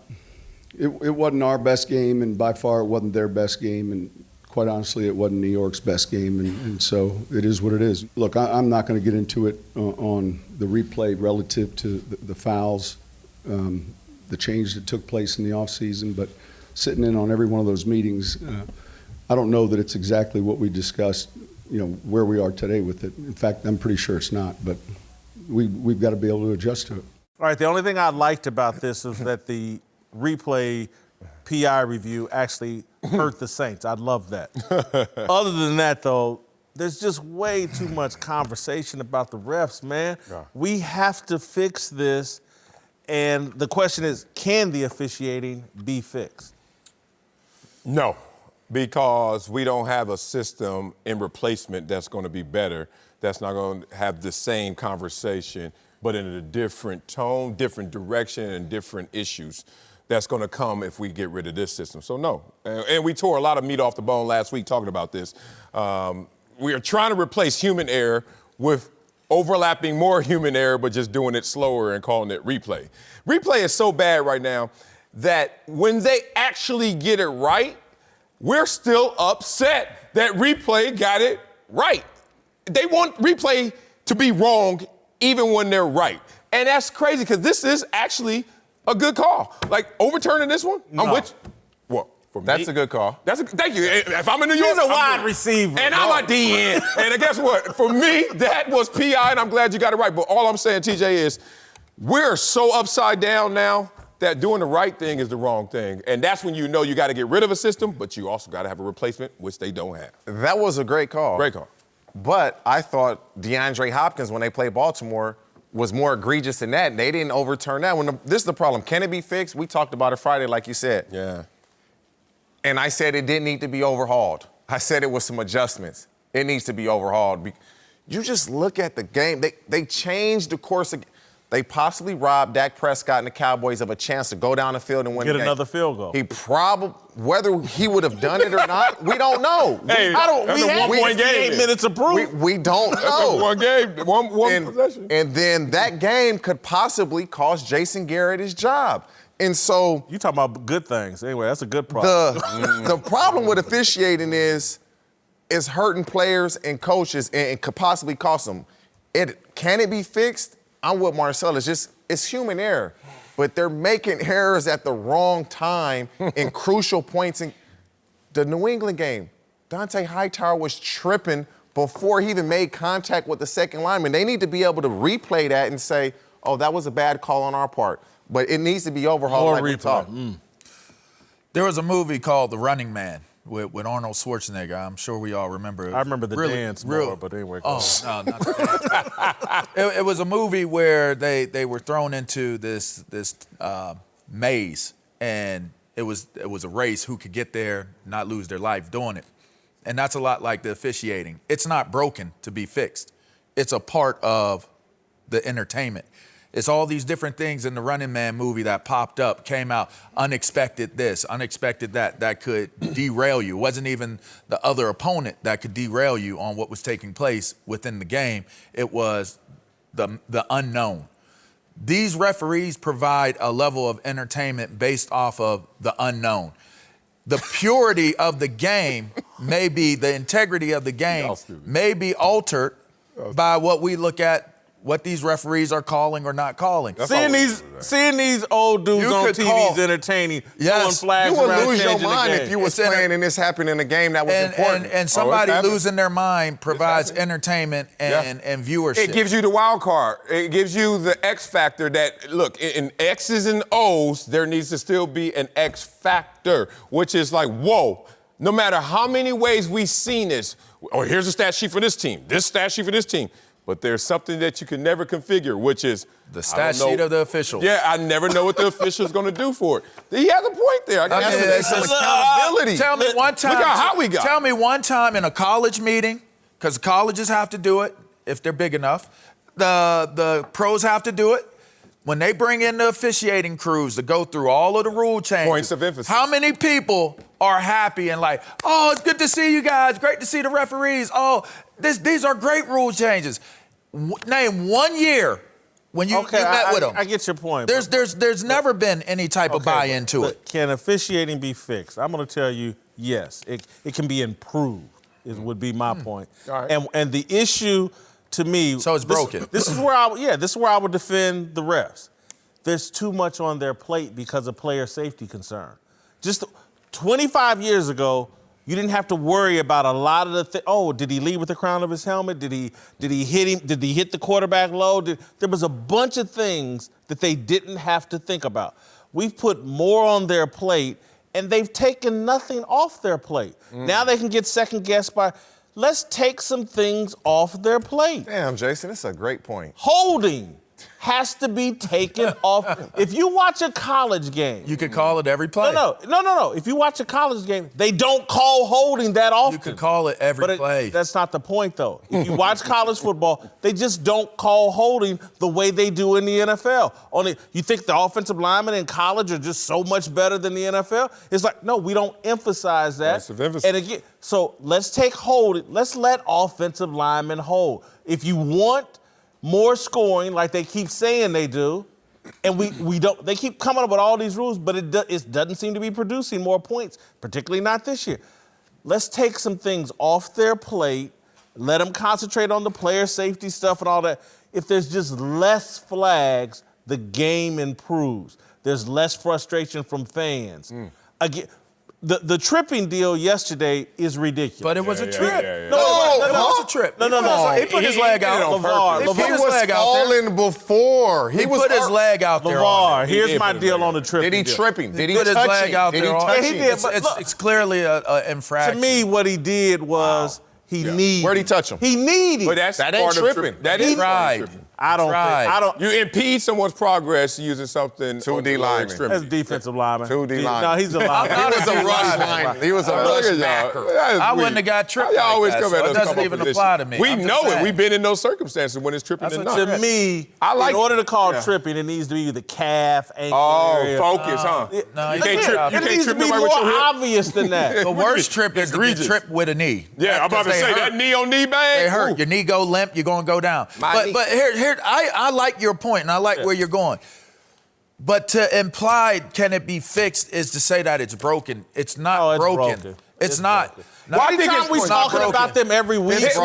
It wasn't our best game, and by far it wasn't their best game, and quite honestly, it wasn't New York's best game, and so it is what it is. Look, I'm not going to get into it on the replay relative to the fouls, the change that took place in the offseason, but sitting in on every one of those meetings, I don't know that it's exactly what we discussed, where we are today with it. In fact, I'm pretty sure it's not, but we've got to be able to adjust to it. All right, the only thing I liked about this is that the replay PI review actually hurt the Saints. I love that. Other than that, though, there's just way too much conversation about the refs, man. Yeah. We have to fix this, and the question is, can the officiating be fixed? No, because we don't have a system in replacement that's going to be better, that's not going to have the same conversation, but in a different tone, different direction, and different issues that's going to come if we get rid of this system. So, no. And we tore a lot of meat off the bone last week talking about this. We are trying to replace human error with overlapping more human error, but just doing it slower and calling it replay. Replay is so bad right now that when they actually get it right, we're still upset that replay got it right. They want replay to be wrong even when they're right. And that's crazy because this is actually a good call. Like, overturning this one, no. I'm with you. Well, for me, That's a good call. Thank you. If I'm in New York, He's a wide good. receiver. And I'm a DN. And guess what? For me, that was PI, and I'm glad you got it right. But all I'm saying, TJ, is we're so upside down now that doing the right thing is the wrong thing. And that's when you know you got to get rid of a system, but you also got to have a replacement, which they don't have. That was a great call. Great call. But I thought DeAndre Hopkins, when they played Baltimore, was more egregious than that. They didn't overturn that. This is the problem. Can it be fixed? We talked about it Friday, like you said. Yeah. And I said it didn't need to be overhauled. I said it was some adjustments. It needs to be overhauled. You just look at the game. They changed the course. They possibly robbed Dak Prescott and the Cowboys of a chance to go down the field and win the game. Get another field goal. He probably, whether he would have done it or not, we don't know. Hey, We had 58 minutes of proof. We don't know. One game, one possession. And then that game could possibly cost Jason Garrett his job. And so You talking about good things. Anyway, that's a good problem. the problem with officiating is hurting players and coaches and could possibly cost them. Can it be fixed? I'm with Marcel. It's human error. But they're making errors at the wrong time in crucial points in the New England game. Dante Hightower was tripping before he even made contact with the second lineman. They need to be able to replay that and say, oh, that was a bad call on our part. But it needs to be overhauled like we talked. There was a movie called The Running Man with Arnold Schwarzenegger. I'm sure we all remember it. I remember the dance more, but anyway. No, not the dance. It was a movie where they were thrown into this maze, and it was a race who could get there, not lose their life doing it. And that's a lot like the officiating. It's not broken to be fixed. It's a part of the entertainment. It's all these different things in the Running Man movie that popped up, came out, unexpected this, unexpected that could derail you. It wasn't even the other opponent that could derail you on what was taking place within the game. It was the unknown. These referees provide a level of entertainment based off of the unknown. The purity of the game may be, the integrity of the game may be altered by what we look at, what these referees are calling or not calling. Seeing these old dudes on TV is entertaining, throwing flags you around, would lose your changing mind the game. if you was playing and this happened in a game that was important. And somebody losing their mind provides entertainment and viewership. It gives you the wild card. It gives you the X factor that, look, in X's and O's, there needs to still be an X factor, which is like, whoa, no matter how many ways we've seen this, here's a stat sheet for this team, this stat sheet for this team. But there's something that you can never configure, which is the stat sheet of the officials. Yeah, I never know what the official's going to do for it. He has a point there. That's some accountability. Tell me one time. Look how hot we got. Tell me one time in a college meeting, because colleges have to do it if they're big enough. The pros have to do it. When they bring in the officiating crews to go through all of the rule changes. Points of emphasis. How many people are happy and like, oh, it's good to see you guys. Great to see the referees. Oh, these are great rule changes. Name 1 year when you met with him. I get your point. There's never been any type of buy-in to it. Can officiating be fixed? I'm going to tell you, yes. It can be improved. Would be my point. All right. And the issue to me. So it's broken. This is where I would defend the refs. There's too much on their plate because of player safety concern. Just 25 years ago, you didn't have to worry about a lot of the things. Oh, did he lead with the crown of his helmet? Did he hit him? Did he hit the quarterback low? There was a bunch of things that they didn't have to think about. We've put more on their plate, and they've taken nothing off their plate. Now they can get second-guessed by. Let's take some things off their plate. Damn, Jason, that's a great point. Holding has to be taken off. If you watch a college game. You could call it every play. No. If you watch a college game, they don't call holding that often. You could call it every play. That's not the point, though. If you watch college football, they just don't call holding the way they do in the NFL. You think the offensive linemen in college are just so much better than the NFL? It's like, no, we don't emphasize that. Massive emphasis. And again, so let's take holding. Let's let offensive linemen hold. If you want more scoring, like they keep saying they do, and we don't. They keep coming up with all these rules, but it doesn't seem to be producing more points, particularly not this year. Let's take some things off their plate, let them concentrate on the player safety stuff and all that. If there's just less flags, the game improves. There's less frustration from fans. Again, the tripping deal yesterday is ridiculous. But it was a trip. No, it was a trip. No. He put his leg out. He was falling before. He put his leg out there. LeVar, here's my deal on the tripping. Did he trip him? Did he put his touch leg him? out there? He did. It's clearly an infraction. To me, what he did was he needed. Where'd he touch him? He needed. But that ain't part of tripping. That is Right. tripping. I don't. You impede someone's progress using something. 2D lineman. That's defensive lineman. 2D lineman. No, he's a lineman. He was a rush lineman. He was a rush backer. I wouldn't have got tripped. Y'all like always that, come so at us. it doesn't come up even with this apply shit. to me. We I'm just know it. saying. We've been in those circumstances when it's tripping and not. To me, in order to call tripping, it needs to be the calf, ankle area. Focus, huh? No, you can't trip. You It can't needs to trip be nobody more with your hip. obvious than that. The worst trip is to get Egregious. tripped with a knee. Yeah, I'm about to say that knee on knee bag. They hurt. Ooh. Your knee go limp, you're going to go down. But here, I like your point, and I like where you're going. But to imply can it be fixed is to say that it's broken. It's not broken. It's not. Why think we talking about them every week? His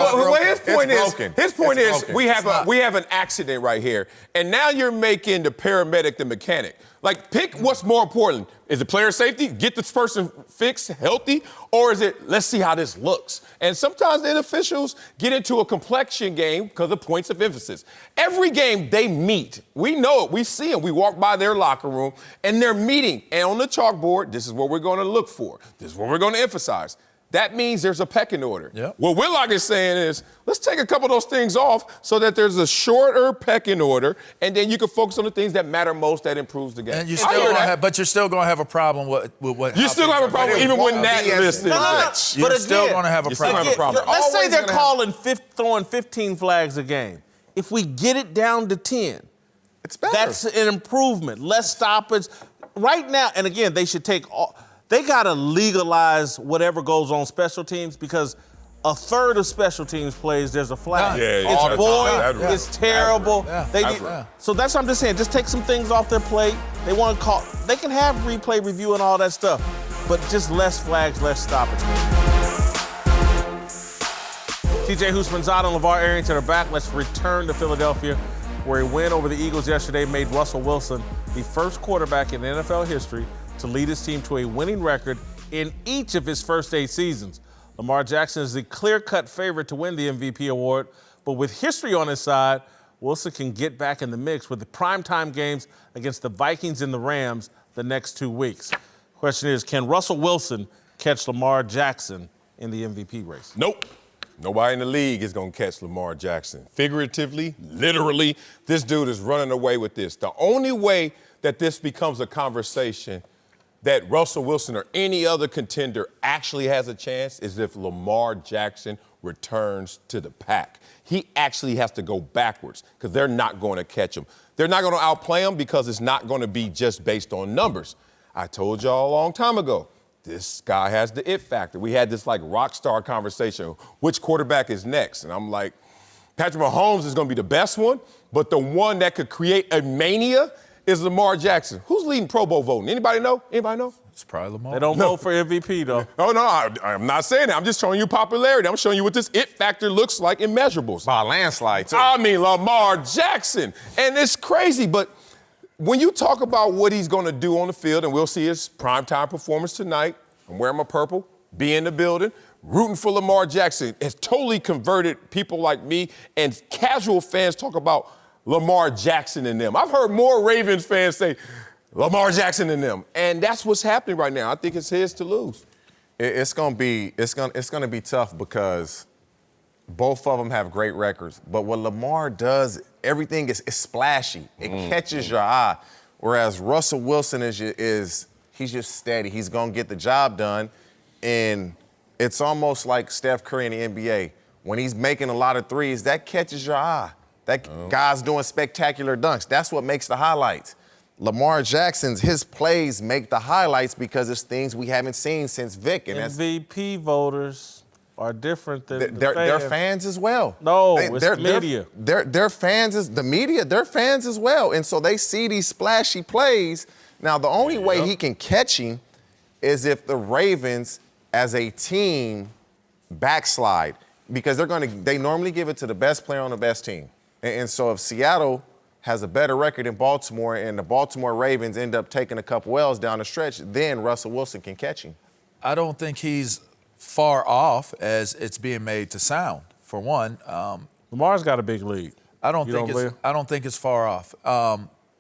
point is we have an accident right here, and now you're making the paramedic the mechanic. Like, pick what's more important. Is it player safety, get this person fixed, healthy, or is it let's see how this looks? And sometimes the officials get into a complexion game because of points of emphasis. Every game they meet, we know it, we see them. We walk by their locker room, and they're meeting. And on the chalkboard, this is what we're going to look for. This is what we're going to emphasize. That means there's a pecking order. Yep. What Whitlock is saying is, let's take a couple of those things off so that there's a shorter pecking order, and then you can focus on the things that matter most that improves the game. And you're still going to have a problem with what. You still have a problem even when that list is. You're still going to have a problem. Let's say they're throwing 15 flags a game. If we get it down to 10, it's better. That's an improvement. Less stoppage. Right now, and again, they should take all. They got to legalize whatever goes on special teams because a third of special teams plays, there's a flag. It's boring. It's terrible. So that's what I'm just saying. Just take some things off their plate. They want to call. They can have replay review and all that stuff, but just less flags, less stoppage. TJ Houshmandzadeh and LeVar Arrington are back. Let's return to Philadelphia, where a win over the Eagles yesterday made Russell Wilson the first quarterback in NFL history to lead his team to a winning record in each of his first 8 seasons. Lamar Jackson is the clear-cut favorite to win the MVP award, but with history on his side, Wilson can get back in the mix with the primetime games against the Vikings and the Rams the next 2 weeks. Question is, can Russell Wilson catch Lamar Jackson in the MVP race? Nope. Nobody in the league is going to catch Lamar Jackson. Figuratively, literally, this dude is running away with this. The only way that this becomes a conversation that Russell Wilson or any other contender actually has a chance is if Lamar Jackson returns to the pack. He actually has to go backwards because they're not going to catch him. They're not going to outplay him because it's not going to be just based on numbers. I told y'all a long time ago, this guy has the it factor. We had this like rock star conversation. Which quarterback is next? And I'm like, Patrick Mahomes is going to be the best one, but the one that could create a mania is Lamar Jackson. Who's leading Pro Bowl voting? Anybody know? Anybody know? It's probably Lamar. They don't vote for MVP, though. Oh, no, I'm not saying that. I'm just showing you popularity. I'm showing you what this it factor looks like in measurables. By a landslide, too. I mean, Lamar Jackson. And it's crazy, but when you talk about what he's going to do on the field, and we'll see his primetime performance tonight, I'm wearing my purple, be in the building, rooting for Lamar Jackson. It's totally converted people like me and casual fans talk about Lamar Jackson and them. I've heard more Ravens fans say Lamar Jackson and them, and that's what's happening right now. I think it's his to lose. It's gonna be tough because both of them have great records. But what Lamar does, everything is splashy. It catches your eye. Whereas Russell Wilson is he's just steady. He's gonna get the job done, and it's almost like Steph Curry in the NBA. When he's making a lot of threes, that catches your eye. That guy's doing spectacular dunks. That's what makes the highlights. Lamar Jackson's, his plays make the highlights because it's things we haven't seen since Vic. And MVP voters are different than the fans. They're fans as well. No, it's media. They're fans, the media, they're fans as well. And so they see these splashy plays. Now, the only way he can catch him is if the Ravens, as a team, backslide. Because they normally give it to the best player on the best team. And so if Seattle has a better record than Baltimore and the Baltimore Ravens end up taking a couple L's down the stretch, then Russell Wilson can catch him. I don't think he's far off as it's being made to sound, for one. Lamar's got a big lead. I don't think it's far off.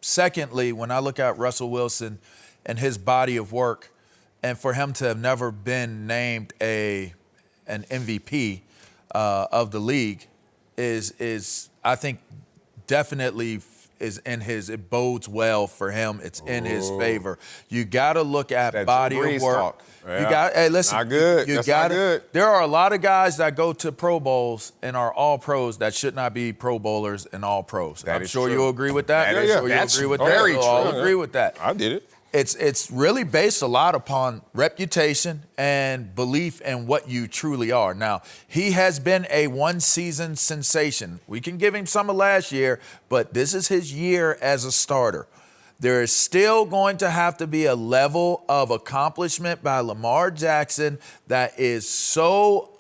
Secondly, when I look at Russell Wilson and his body of work, and for him to have never been named an MVP of the league is I think definitely it bodes well for him. It's in his favor. You got to look at that body of work. Talk. You got, hey, listen. Not good. That's not good. There are a lot of guys that go to Pro Bowls and are all pros that should not be Pro Bowlers and all pros. I'm sure you'll agree with that. I'm sure you'll agree with very that. true. I'll agree with that. I did it. It's really based a lot upon reputation and belief in what you truly are. Now, he has been a one-season sensation. We can give him some of last year, but this is his year as a starter. There is still going to have to be a level of accomplishment by Lamar Jackson that is so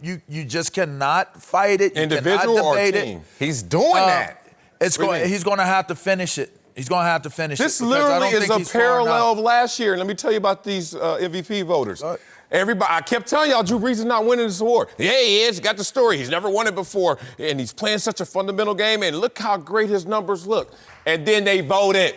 you just cannot fight it. Individual or team? He's doing that. He's going to have to finish it. He's going to have to finish this it. This literally is a parallel of last year. Let me tell you about these MVP voters. Everybody, I kept telling y'all Drew Brees is not winning this award. Yeah, he is. Got the story. He's never won it before, and he's playing such a fundamental game, and look how great his numbers look. And then they voted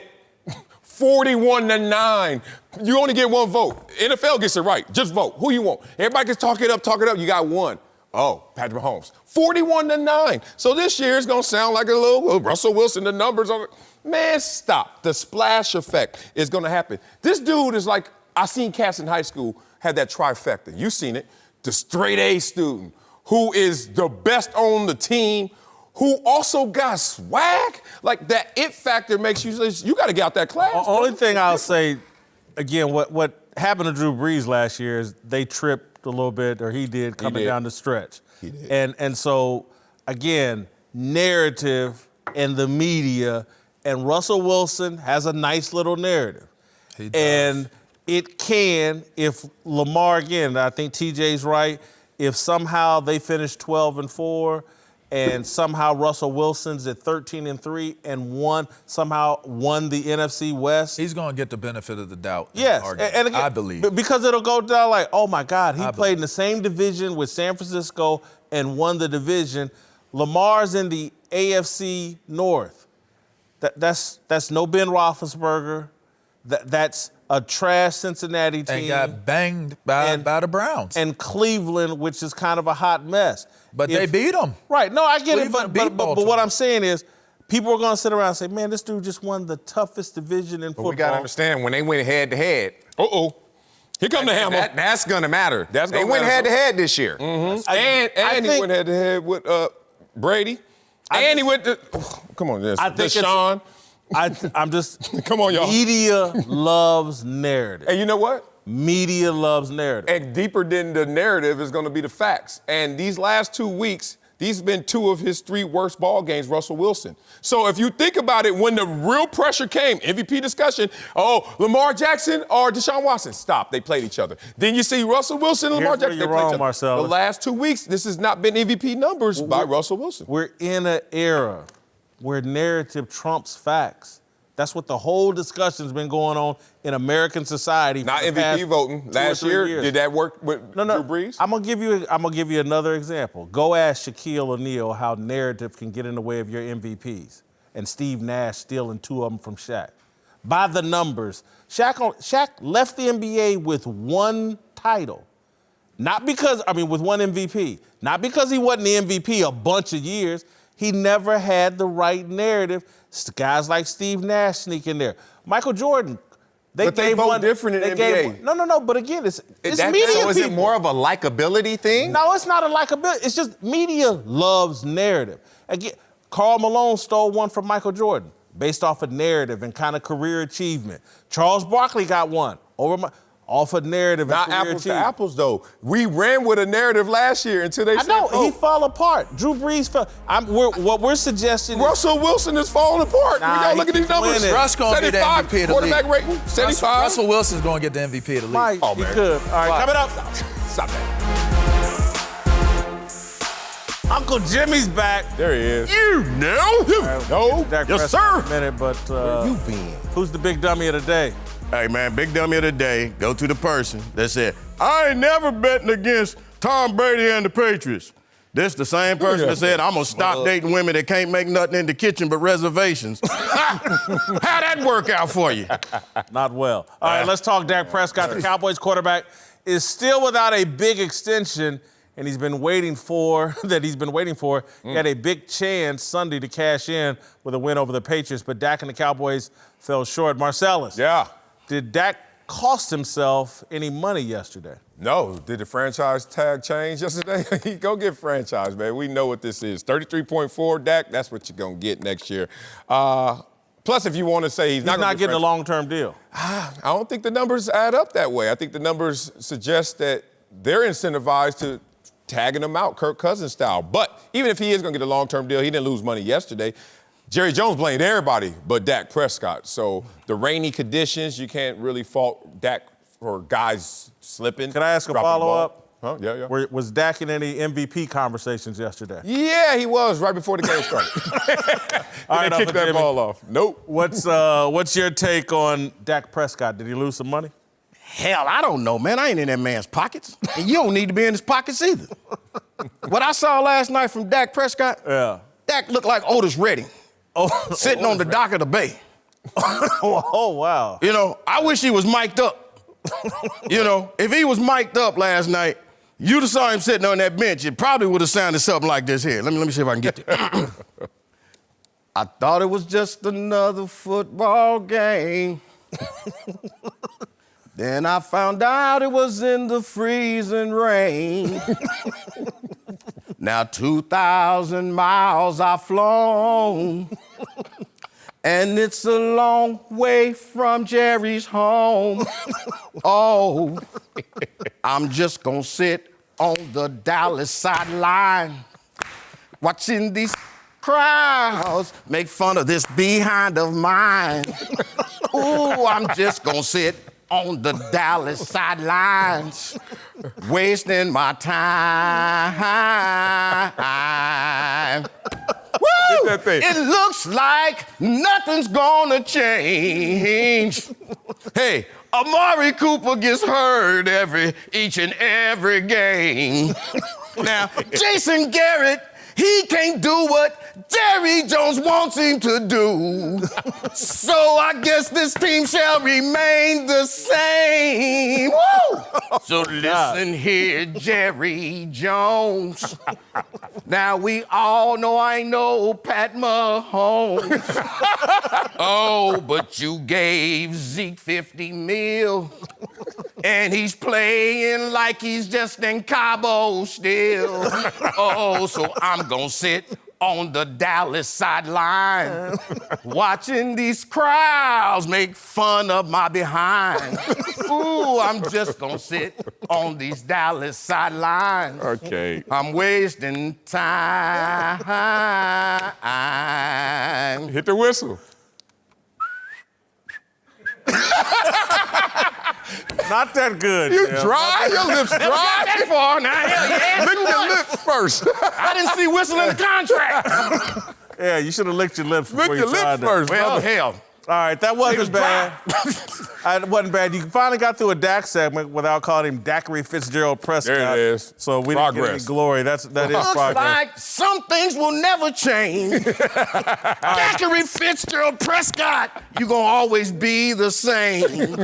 41-9. You only get one vote. NFL gets it right. Just vote. Who you want? Everybody can talk it up. You got one. Oh, Patrick Mahomes. 41-9. So this year it's going to sound like a little Russell Wilson. The numbers are... Man, stop. The splash effect is going to happen. This dude is like, I seen cats in high school had that trifecta. You seen it. The straight A student who is the best on the team, who also got swag. Like that it factor makes you got to get out that class. Only thing I'll say, again, what happened to Drew Brees last year is they tripped a little bit, or he did, coming down the stretch. He did. And so, again, narrative and the media, and Russell Wilson has a nice little narrative. He does. And it can, if Lamar, again, I think TJ's right, if somehow they finish 12-4 and somehow Russell Wilson's at 13-3 and somehow won the NFC West. He's going to get the benefit of the doubt. Yes, and again, I believe. Because it'll go down like, oh my God, he played in the same division with San Francisco and won the division. Lamar's in the AFC North. That's no Ben Roethlisberger. That's a trash Cincinnati team. And got banged by the Browns. And Cleveland, which is kind of a hot mess. But they beat them. Right. No, I get Cleveland it. But what I'm saying is, people are going to sit around and say, man, this dude just won the toughest division in football. But we got to understand, when they went head-to-head. Here come the hammer. That's going to matter. They went head-to-head this year. Mm-hmm. And he went head-to-head with Brady. And he went to, come on, Deshaun. I'm just, come on, y'all. Media loves narrative. And you know what? Media loves narrative. And deeper than the narrative is going to be the facts. And these last 2 weeks, He's been 2 of his 3 worst ball games, Russell Wilson. So if you think about it, when the real pressure came, MVP discussion, Lamar Jackson or Deshaun Watson, stop. They played each other. Then you see Russell Wilson and Lamar Jackson, they played each other. Marcellus. The last 2 weeks, this has not been MVP numbers by Russell Wilson. We're in an era where narrative trumps facts. That's what the whole discussion's been going on in American society. Not MVP voting. Last year, did that work with Drew Brees? I'm gonna give you another example. Go ask Shaquille O'Neal how narrative can get in the way of your MVPs, and Steve Nash stealing 2 of them from Shaq. By the numbers, Shaq left the NBA with 1 title, with 1 MVP, not because he wasn't the MVP a bunch of years. He never had the right narrative. Guys like Steve Nash sneak in there. Michael Jordan, they vote different in NBA. No. But again, it's media. So is it more of a likability thing? No, it's not a likability. It's just media loves narrative. Again, Karl Malone stole 1 from Michael Jordan based off of narrative and kind of career achievement. Charles Barkley got 1 off of narrative. Not apples to apples, though. We ran with a narrative last year until they said, he fell apart. Drew Brees fell. What we're suggesting Russell Wilson is falling apart. Y'all look at these numbers. Russ going to get the MVP of the league. Quarterback rating, 75. Russell Wilson's going to get the MVP of the league. Mike, he could. All right, coming up. Stop that. Uncle Jimmy's back. There he is. You know? No. Yes, sir. In a minute, but where you been? Who's the big dummy of the day? Hey, man, big dummy of the day, go to the person that said, I ain't never betting against Tom Brady and the Patriots. This the same person that said, I'm going to stop dating women that can't make nothing in the kitchen but reservations. How'd that work out for you? Not well. All right, let's talk Dak Prescott. The Cowboys quarterback is still without a big extension, and he's been waiting for. He had a big chance Sunday to cash in with a win over the Patriots, but Dak and the Cowboys fell short. Marcellus. Yeah. Did Dak cost himself any money yesterday? No. Did the franchise tag change yesterday? Go get franchise, man. We know what this is. 33.4 Dak, that's what you're going to get next year. Plus, if you want to say he's not getting a long-term deal. I don't think the numbers add up that way. I think the numbers suggest that they're incentivized to tagging him out, Kirk Cousins style. But even if he is going to get a long-term deal, he didn't lose money yesterday. Jerry Jones blamed everybody but Dak Prescott. So the rainy conditions, you can't really fault Dak for guys slipping. Can I ask a follow-up? Huh? Yeah. Was Dak in any MVP conversations yesterday? Yeah, he was right before the game started. All right, they kicked that ball off. Nope. What's your take on Dak Prescott? Did he lose some money? Hell, I don't know, man. I ain't in that man's pockets. And you don't need to be in his pockets either. What I saw last night from Dak Prescott, Dak looked like Otis Redding. Sitting on the dock of the bay. Oh, wow. You know, I wish he was mic'd up. You know, if he was mic'd up last night, you'd have saw him sitting on that bench. It probably would have sounded something like this here. Let me see if I can get it. I thought it was just another football game. Then I found out it was in the freezing rain. Now 2,000 miles I've flown, and it's a long way from Jerry's home. Oh, I'm just gonna sit on the Dallas sideline, watching these crowds make fun of this behind of mine. Ooh, I'm just gonna sit on the Dallas sidelines, wasting my time. Woo! It looks like nothing's gonna change. Hey, Amari Cooper gets hurt each and every game. Now, Jason Garrett, he can't do what Jerry Jones wants him to do. So I guess this team shall remain the same. Woo! So listen here, Jerry Jones. Now we all know I ain't no Pat Mahomes. Oh, but you gave Zeke 50 mil. And he's playing like he's just in Cabo still. Oh, so I'm gonna sit on the Dallas sideline, watching these crowds make fun of my behind. Ooh, I'm just gonna sit on these Dallas sidelines. Okay. I'm wasting time. Hit the whistle. Not that good. You Tim. dry? Your lips Never got dry? that far now. Hell yeah. Lick your lips first. I didn't see whistle in the contract. Yeah, you should have licked your lips before Lick you your lips tried that. first, Well, brother. hell. All right, that wasn't was bad. It wasn't bad. You finally got through a Dak segment without calling him Daiquiri Fitzgerald Prescott. There it is. So we didn't get any Progress. glory. That is Looks progress. like some things will never change. Daiquiri Fitzgerald Prescott, you gonna always be the same.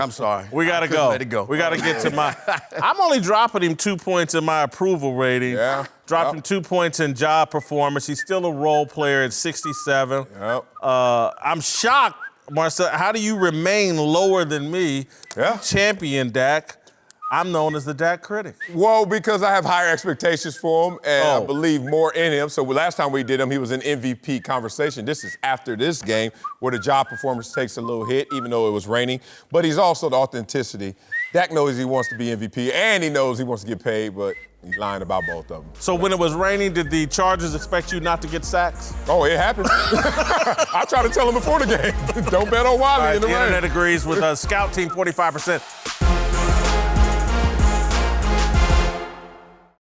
I'm sorry. We gotta I couldn't go. let it go. We gotta get to my. I'm only dropping him 2 points in my approval rating. Yeah. Dropped him 2 points in job performance. He's still a role player at 67. Yep. I'm shocked, Marcel. How do you remain lower than me? Yeah. Champion Dak. I'm known as the Dak critic. Well, because I have higher expectations for him and Oh. I believe more in him. So last time we did him, he was in MVP conversation. This is after this game where the job performance takes a little hit, even though it was raining. But he's also the authenticity. Dak knows he wants to be MVP and he knows he wants to get paid, but he's lying about both of them. So when it was raining, did the Chargers expect you not to get sacks? Oh, it happened. I tried to tell him before the game. Don't bet on Wiley All right, in the the rain. internet agrees with us. Scout Team 45%.